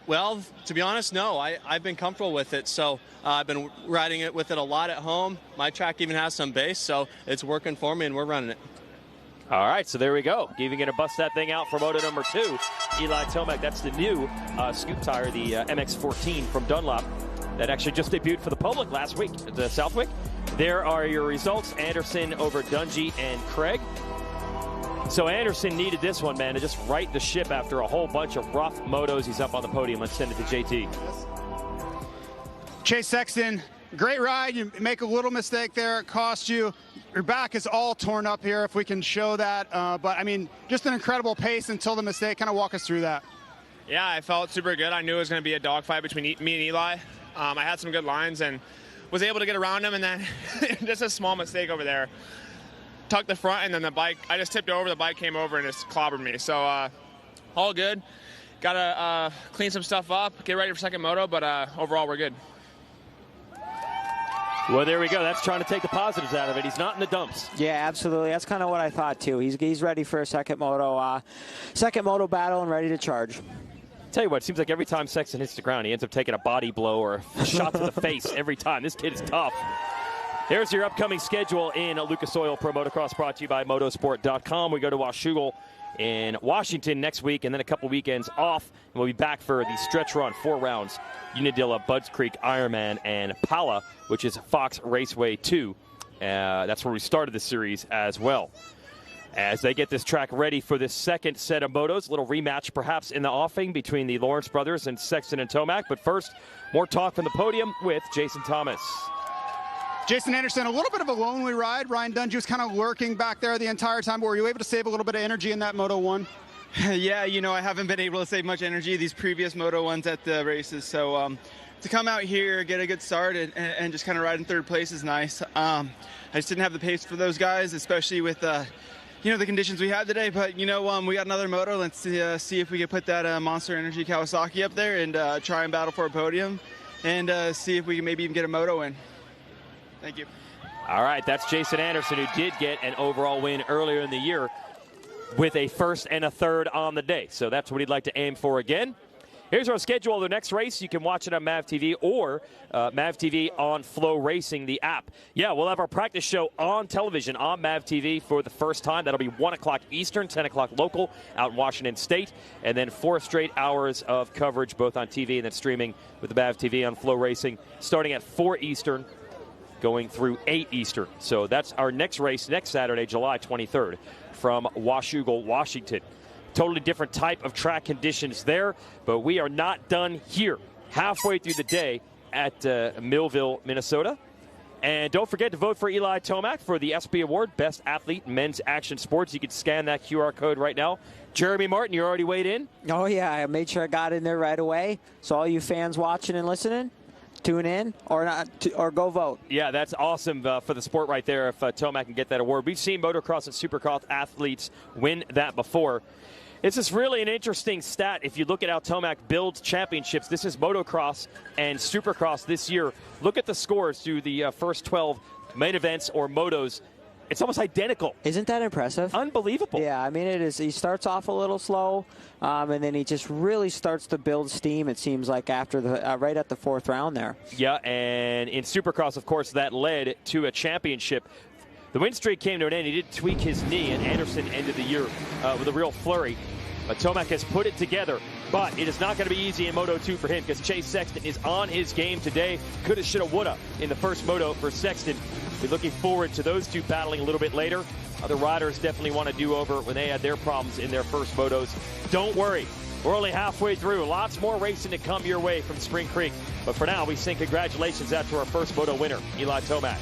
Well, to be honest, no. I've been comfortable with it, so I've been riding it with it a lot at home. My track even has some base, so it's working for me, and we're running it. All right, so there we go. Even going to bust that thing out for moto number 2. Eli Tomac, that's the new scoop tire, the MX14 from Dunlop, that actually just debuted for the public last week at the Southwick. There are your results. Anderson over Dungey and Craig. So Anderson needed this one, man, to just right the ship after a whole bunch of rough motos. He's up on the podium. Let's send it to JT. Chase Sexton, great ride. You make a little mistake there. It cost you. Your back is all torn up here, if we can show that. But, I mean, just an incredible pace until the mistake. Kind of walk us through that. Yeah, I felt super good. I knew it was going to be a dogfight between me and Eli. I had some good lines and was able to get around him, and then just a small mistake over there. Tucked the front, and then the bike, I just tipped over, the bike came over and just clobbered me. So all good. Got to clean some stuff up, get ready for second moto, but overall we're good. Well, there we go. That's trying to take the positives out of it. He's not in the dumps. Yeah, absolutely. That's kind of what I thought, too. He's ready for a second moto battle and ready to charge. Tell you what, it seems like every time Sexton hits the ground, he ends up taking a body blow or a shot to the face every time. This kid is tough. There's your upcoming schedule in Lucas Oil Pro Motocross, brought to you by motosport.com. We go to Washougal in Washington next week, and then a couple weekends off, and we'll be back for the stretch run, 4 rounds, Unadilla, Budds Creek, Ironman, and Pala, which is Fox Raceway 2. That's where we started the series as well. As they get this track ready for this second set of motos, a little rematch perhaps in the offing between the Lawrence brothers and Sexton and Tomac. But first, more talk from the podium with Jason Thomas. Jason Anderson, a little bit of a lonely ride. Ryan Dungey was kind of lurking back there the entire time. But were you able to save a little bit of energy in that Moto 1? Yeah, you know, I haven't been able to save much energy these previous Moto 1s at the races. So to come out here, get a good start, and just kind of ride in third place is nice. I just didn't have the pace for those guys, especially with the conditions we had today. But, we got another moto. Let's see if we can put that Monster Energy Kawasaki up there and try and battle for a podium and see if we can maybe even get a moto win. Thank you. All right, that's Jason Anderson, who did get an overall win earlier in the year with a first and a third on the day. So that's what he'd like to aim for again. Here's our schedule of the next race. You can watch it on MAV TV or MAV TV on Flow Racing, the app. Yeah, we'll have our practice show on television on MAV TV for the first time. That'll be 1 o'clock Eastern, 10 o'clock local out in Washington State. And then 4 straight hours of coverage both on TV and then streaming with the MAV TV on Flow Racing starting at 4 Eastern, going through 8 Eastern. So that's our next race next Saturday, July 23rd from Washougal, Washington. Totally different type of track conditions there, but we are not done here. Halfway through the day at Millville, Minnesota. And don't forget to vote for Eli Tomac for the ESPY Award, Best Athlete Men's Action Sports. You can scan that QR code right now. Jeremy Martin, you already weighed in? Oh, yeah, I made sure I got in there right away. So all you fans watching and listening, tune in or not, or go vote. Yeah, that's awesome for the sport right there if Tomac can get that award. We've seen motocross and supercross athletes win that before. This is really an interesting stat. If you look at how Tomac builds championships, this is motocross and supercross this year. Look at the scores through the first 12 main events or motos. It's almost identical. Isn't that impressive? Unbelievable. Yeah, I mean, it is. He starts off a little slow, and then he just really starts to build steam, it seems like, after the right at the 4th round there. Yeah, and in supercross, of course, that led to a championship. The win streak came to an end. He did tweak his knee, and Anderson ended the year with a real flurry. But Tomac has put it together. But it is not going to be easy in Moto 2 for him because Chase Sexton is on his game today. Coulda, shoulda, woulda in the first Moto for Sexton. We're looking forward to those two battling a little bit later. Other riders definitely want to do over when they had their problems in their first Motos. Don't worry. We're only halfway through. Lots more racing to come your way from Spring Creek. But for now, we sing congratulations out to our first Moto winner, Eli Tomac.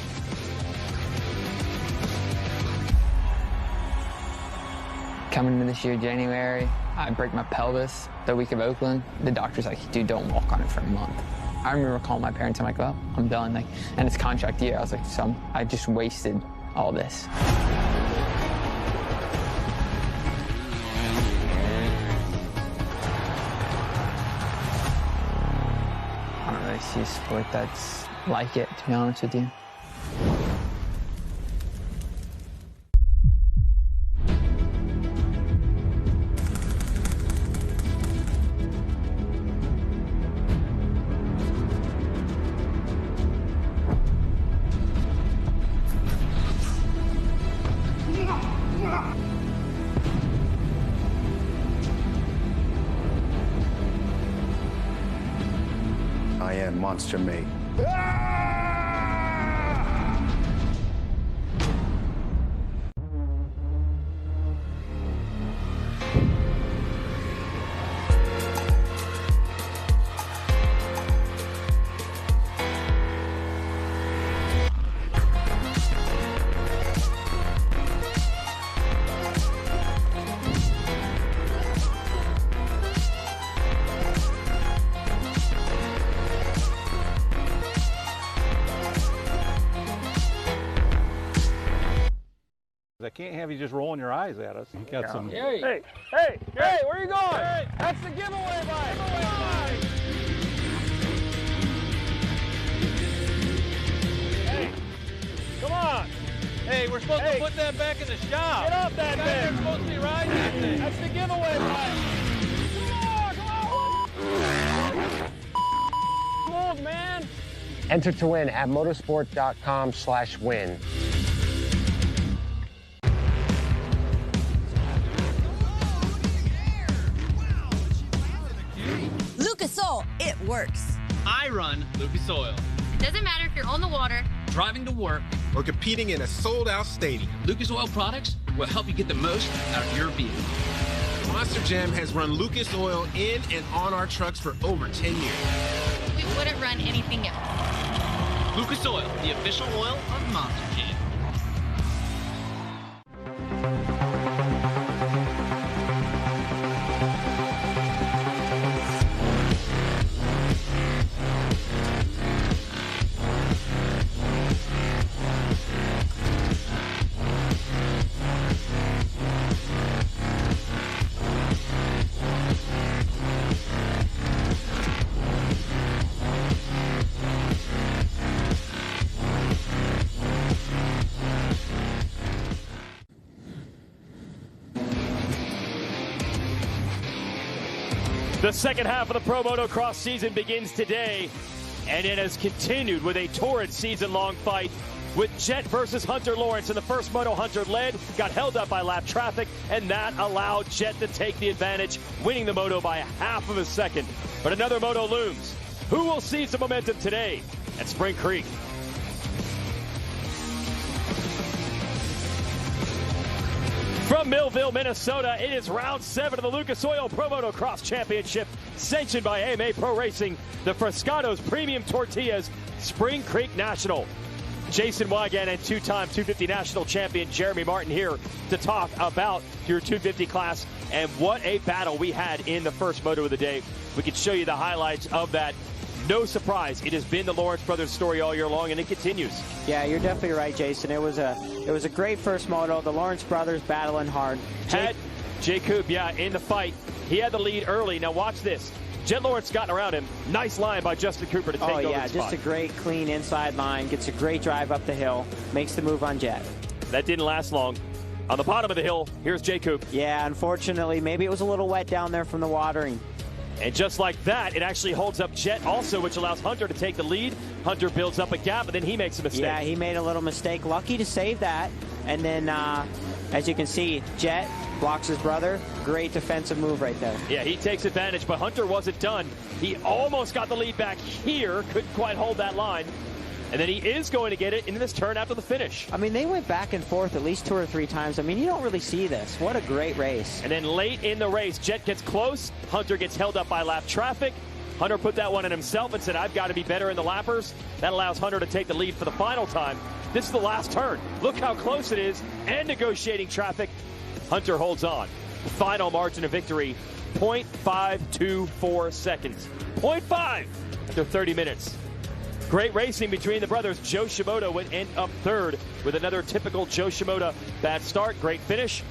Coming into this year, January, I break my pelvis the week of Oakland. The doctor's like, dude, don't walk on it for a month. I remember calling my parents. I'm like, well, I'm done. Like, and it's contract year. I was like, so I just wasted all this. I don't really see a sport that's like it, to be honest with you. I am Monster Mate. I can't have you just rolling your eyes at us. You got some. Hey, where are you going? Hey, that's the giveaway bike. Hey, come on. Hey, we're supposed to put that back in the shop. Get off that thing. We're supposed to be riding that thing. That's the giveaway bike. Come on, man. Enter to win at motorsport.com/win. Lucas Oil, it works. I run Lucas Oil. It doesn't matter if you're on the water, Driving to work, or competing in a sold-out stadium. Lucas Oil products will help you get the most out of your vehicle. Monster Jam has run Lucas Oil in and on our trucks for over 10 years. we wouldn't run anything else. Lucas Oil, the official oil of Monster Jam. The second half of the Pro Motocross season begins today, and it has continued with a torrid season-long fight with Jet versus Hunter Lawrence. In the first Moto, Hunter led, got held up by lap traffic, and that allowed Jet to take the advantage, winning the Moto by 1/2 of a second. But another Moto looms. Who will seize the momentum today at Spring Creek? From Millville, Minnesota, it is round 7 of the Lucas Oil Pro Motocross Championship, sanctioned by AMA Pro Racing, the Frescados Premium Tortillas Spring Creek National. Jason Wygant and two-time 250 national champion Jeremy Martin here to talk about your 250 class and what a battle we had in the first moto of the day. We can show you the highlights of that. No surprise, it has been the Lawrence brothers story all year long, and it continues. Yeah, you're definitely right, Jason. It was a great first moto. The Lawrence brothers battling hard. Had Jacob, in the fight. He had the lead early. Now watch this. Jet Lawrence got around him. Nice line by Justin Cooper to take over the spot. Just a great, clean inside line. Gets a great drive up the hill. Makes the move on Jet. That didn't last long. On the bottom of the hill, here's Jacob. Yeah, unfortunately, maybe it was a little wet down there from the watering. And just like that, it actually holds up Jet also, which allows Hunter to take the lead. Hunter builds up a gap, but then he makes a mistake. Yeah, he made a little mistake. Lucky to save that. And then, as you can see, Jet blocks his brother. Great defensive move right there. Yeah, he takes advantage, but Hunter wasn't done. He almost got the lead back here, couldn't quite hold that line. And then he is going to get it in this turn after the finish. I mean, they went back and forth at least 2 or 3 times. I mean, you don't really see this. What a great race. And then late in the race, Jet gets close. Hunter gets held up by lap traffic. Hunter put that one in himself and said, I've got to be better in the lappers. That allows Hunter to take the lead for the final time. This is the last turn. Look how close it is, and negotiating traffic. Hunter holds on. Final margin of victory, 0.524 seconds. 0.5 after 30 minutes. Great racing between the brothers. Joe Shimoda would end up third with another typical Joe Shimoda bad start. Great finish.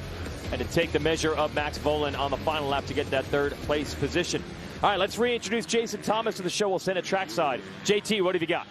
And to take the measure of Max Vohland on the final lap to get that third place position. All right, let's reintroduce Jason Thomas to the show. We'll send it trackside. JT, what have you got?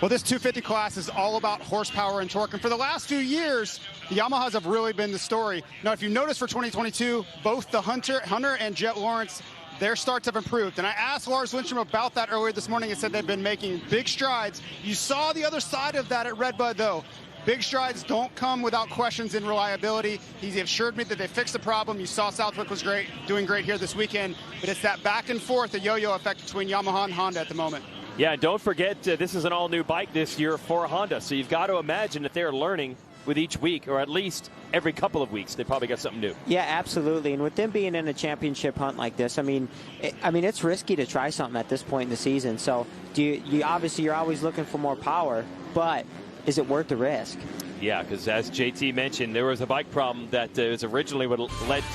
Well, this 250 class is all about horsepower and torque. And for the last few years, the Yamahas have really been the story. Now, if you notice for 2022, both the Hunter and Jet Lawrence, their starts have improved. And I asked Lars Lindstrom about that earlier this morning and said they've been making big strides. You saw the other side of that at Redbud, though. Big strides don't come without questions in reliability. He assured me that they fixed the problem. You saw Southwick was great, doing great here this weekend. But it's that back and forth, the yo-yo effect between Yamaha and Honda at the moment. Yeah, and don't forget, this is an all-new bike this year for Honda. So you've got to imagine that they're learning with each week, or at least every couple of weeks. They probably got something new. Yeah, absolutely. And with them being in a championship hunt like this, I mean, it's risky to try something at this point in the season. So you obviously you're always looking for more power, but is it worth the risk? Yeah, because as JT mentioned, there was a bike problem that was originally what led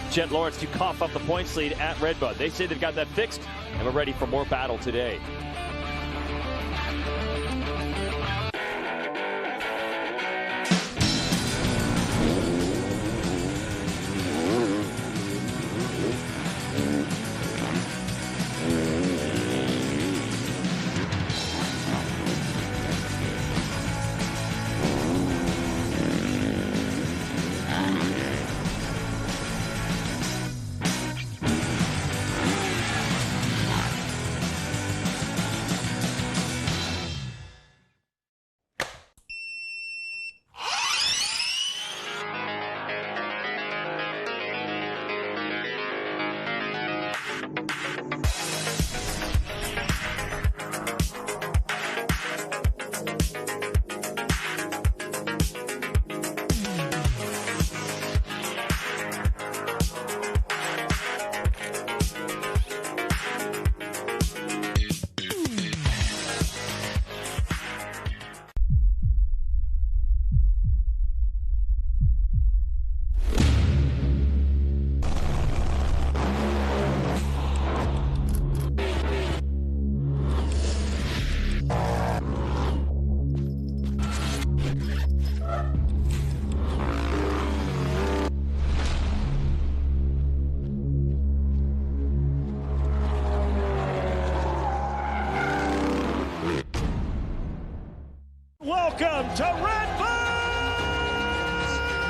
Jet Lawrence to cough up the points lead at Redbud. They say they've got that fixed, and we're ready for more battle today. Welcome to Redbud!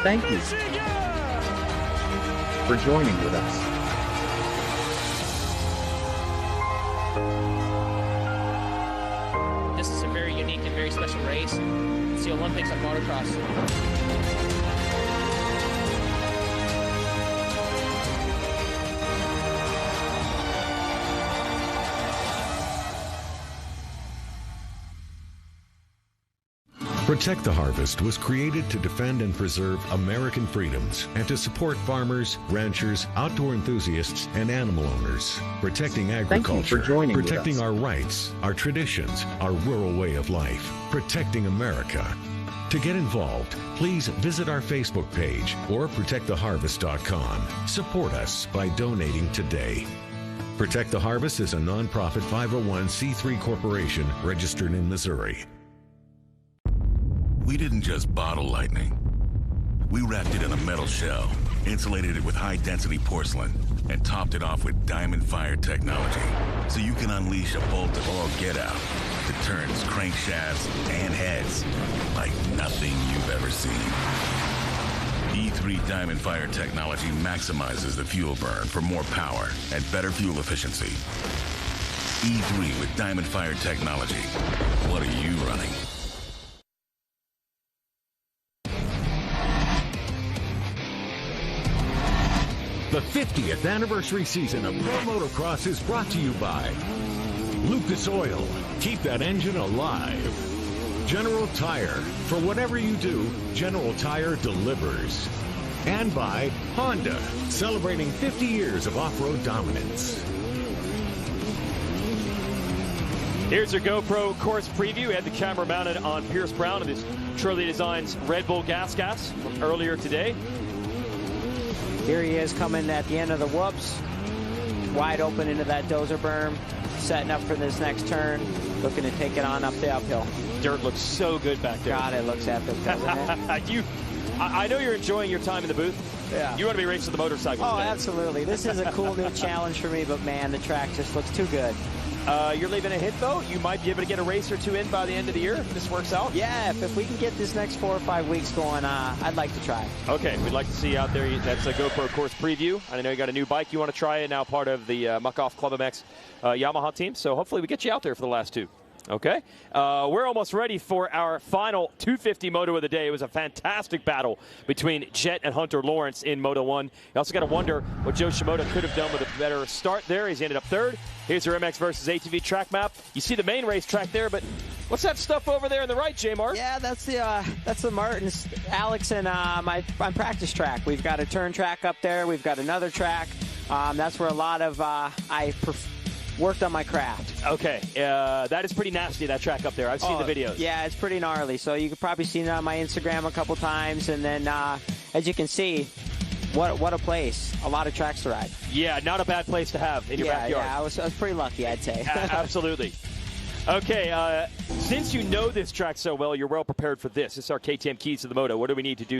Thank you for joining with us. This is a very unique and very special race. It's the Olympics of motocross. Protect the Harvest was created to defend and preserve American freedoms and to support farmers, ranchers, outdoor enthusiasts, and animal owners. Protecting agriculture, protecting our rights, our traditions, our rural way of life. Protecting America. To get involved, please visit our Facebook page or protecttheharvest.com. Support us by donating today. Protect the Harvest is a nonprofit 501c3 corporation registered in Missouri. We didn't just bottle lightning. We wrapped it in a metal shell, insulated it with high-density porcelain, and topped it off with diamond fire technology, so you can unleash a bolt of all get-out that turns crankshafts and heads like nothing you've ever seen. E3 diamond fire technology maximizes the fuel burn for more power and better fuel efficiency. E3 with diamond fire technology. What are you running? The 50th anniversary season of Pro Motocross is brought to you by Lucas Oil. Keep that engine alive. General Tire. For whatever you do, General Tire delivers. And by Honda, celebrating 50 years of off-road dominance. Here's your GoPro course preview. We had the camera mounted on Pierce Brown of his Trulli Designs Red Bull gas from earlier today. Here he is coming at the end of the whoops. Wide open into that dozer berm. Setting up for this next turn. Looking to take it on up the uphill. Dirt looks so good back there. God, it looks epic, doesn't it? I know you're enjoying your time in the booth. Yeah. You want to be racing the motorcycle Oh, today. absolutely. This is a cool new challenge for me, but man, the track just looks too good. You're leaving a hit, though. You might be able to get a race or two in by the end of the year if this works out. Yeah, if we can get this next 4 or 5 weeks going, I'd like to try. Okay, we'd like to see you out there. That's a GoPro course preview. I know you got a new bike you want to try it, now part of the Muck-Off Club MX Yamaha team. So hopefully we get you out there for the last two. Okay, we're almost ready for our final 250 moto of the day. It was a fantastic battle between Jet and Hunter Lawrence in Moto 1. You also got to wonder what Joe Shimoda could have done with a better start there. He's ended up third. Here's your MX versus ATV track map. You see the main race track there, but what's that stuff over there on the right, J-Mark? Yeah, that's the Martins, Alex, and my practice track. We've got a turn track up there. We've got another track. That's where a lot of worked on my craft. Okay, that is pretty nasty, that track up there. I've seen the videos. Yeah, it's pretty gnarly. So you could probably see it on my Instagram a couple times. And then, as you can see, what a place. A lot of tracks to ride. Yeah, not a bad place to have in your backyard. Yeah, I was pretty lucky, I'd say. Absolutely. Okay, since you know this track so well, you're well prepared for this. This is our KTM Keys to the Moto. What do we need to do?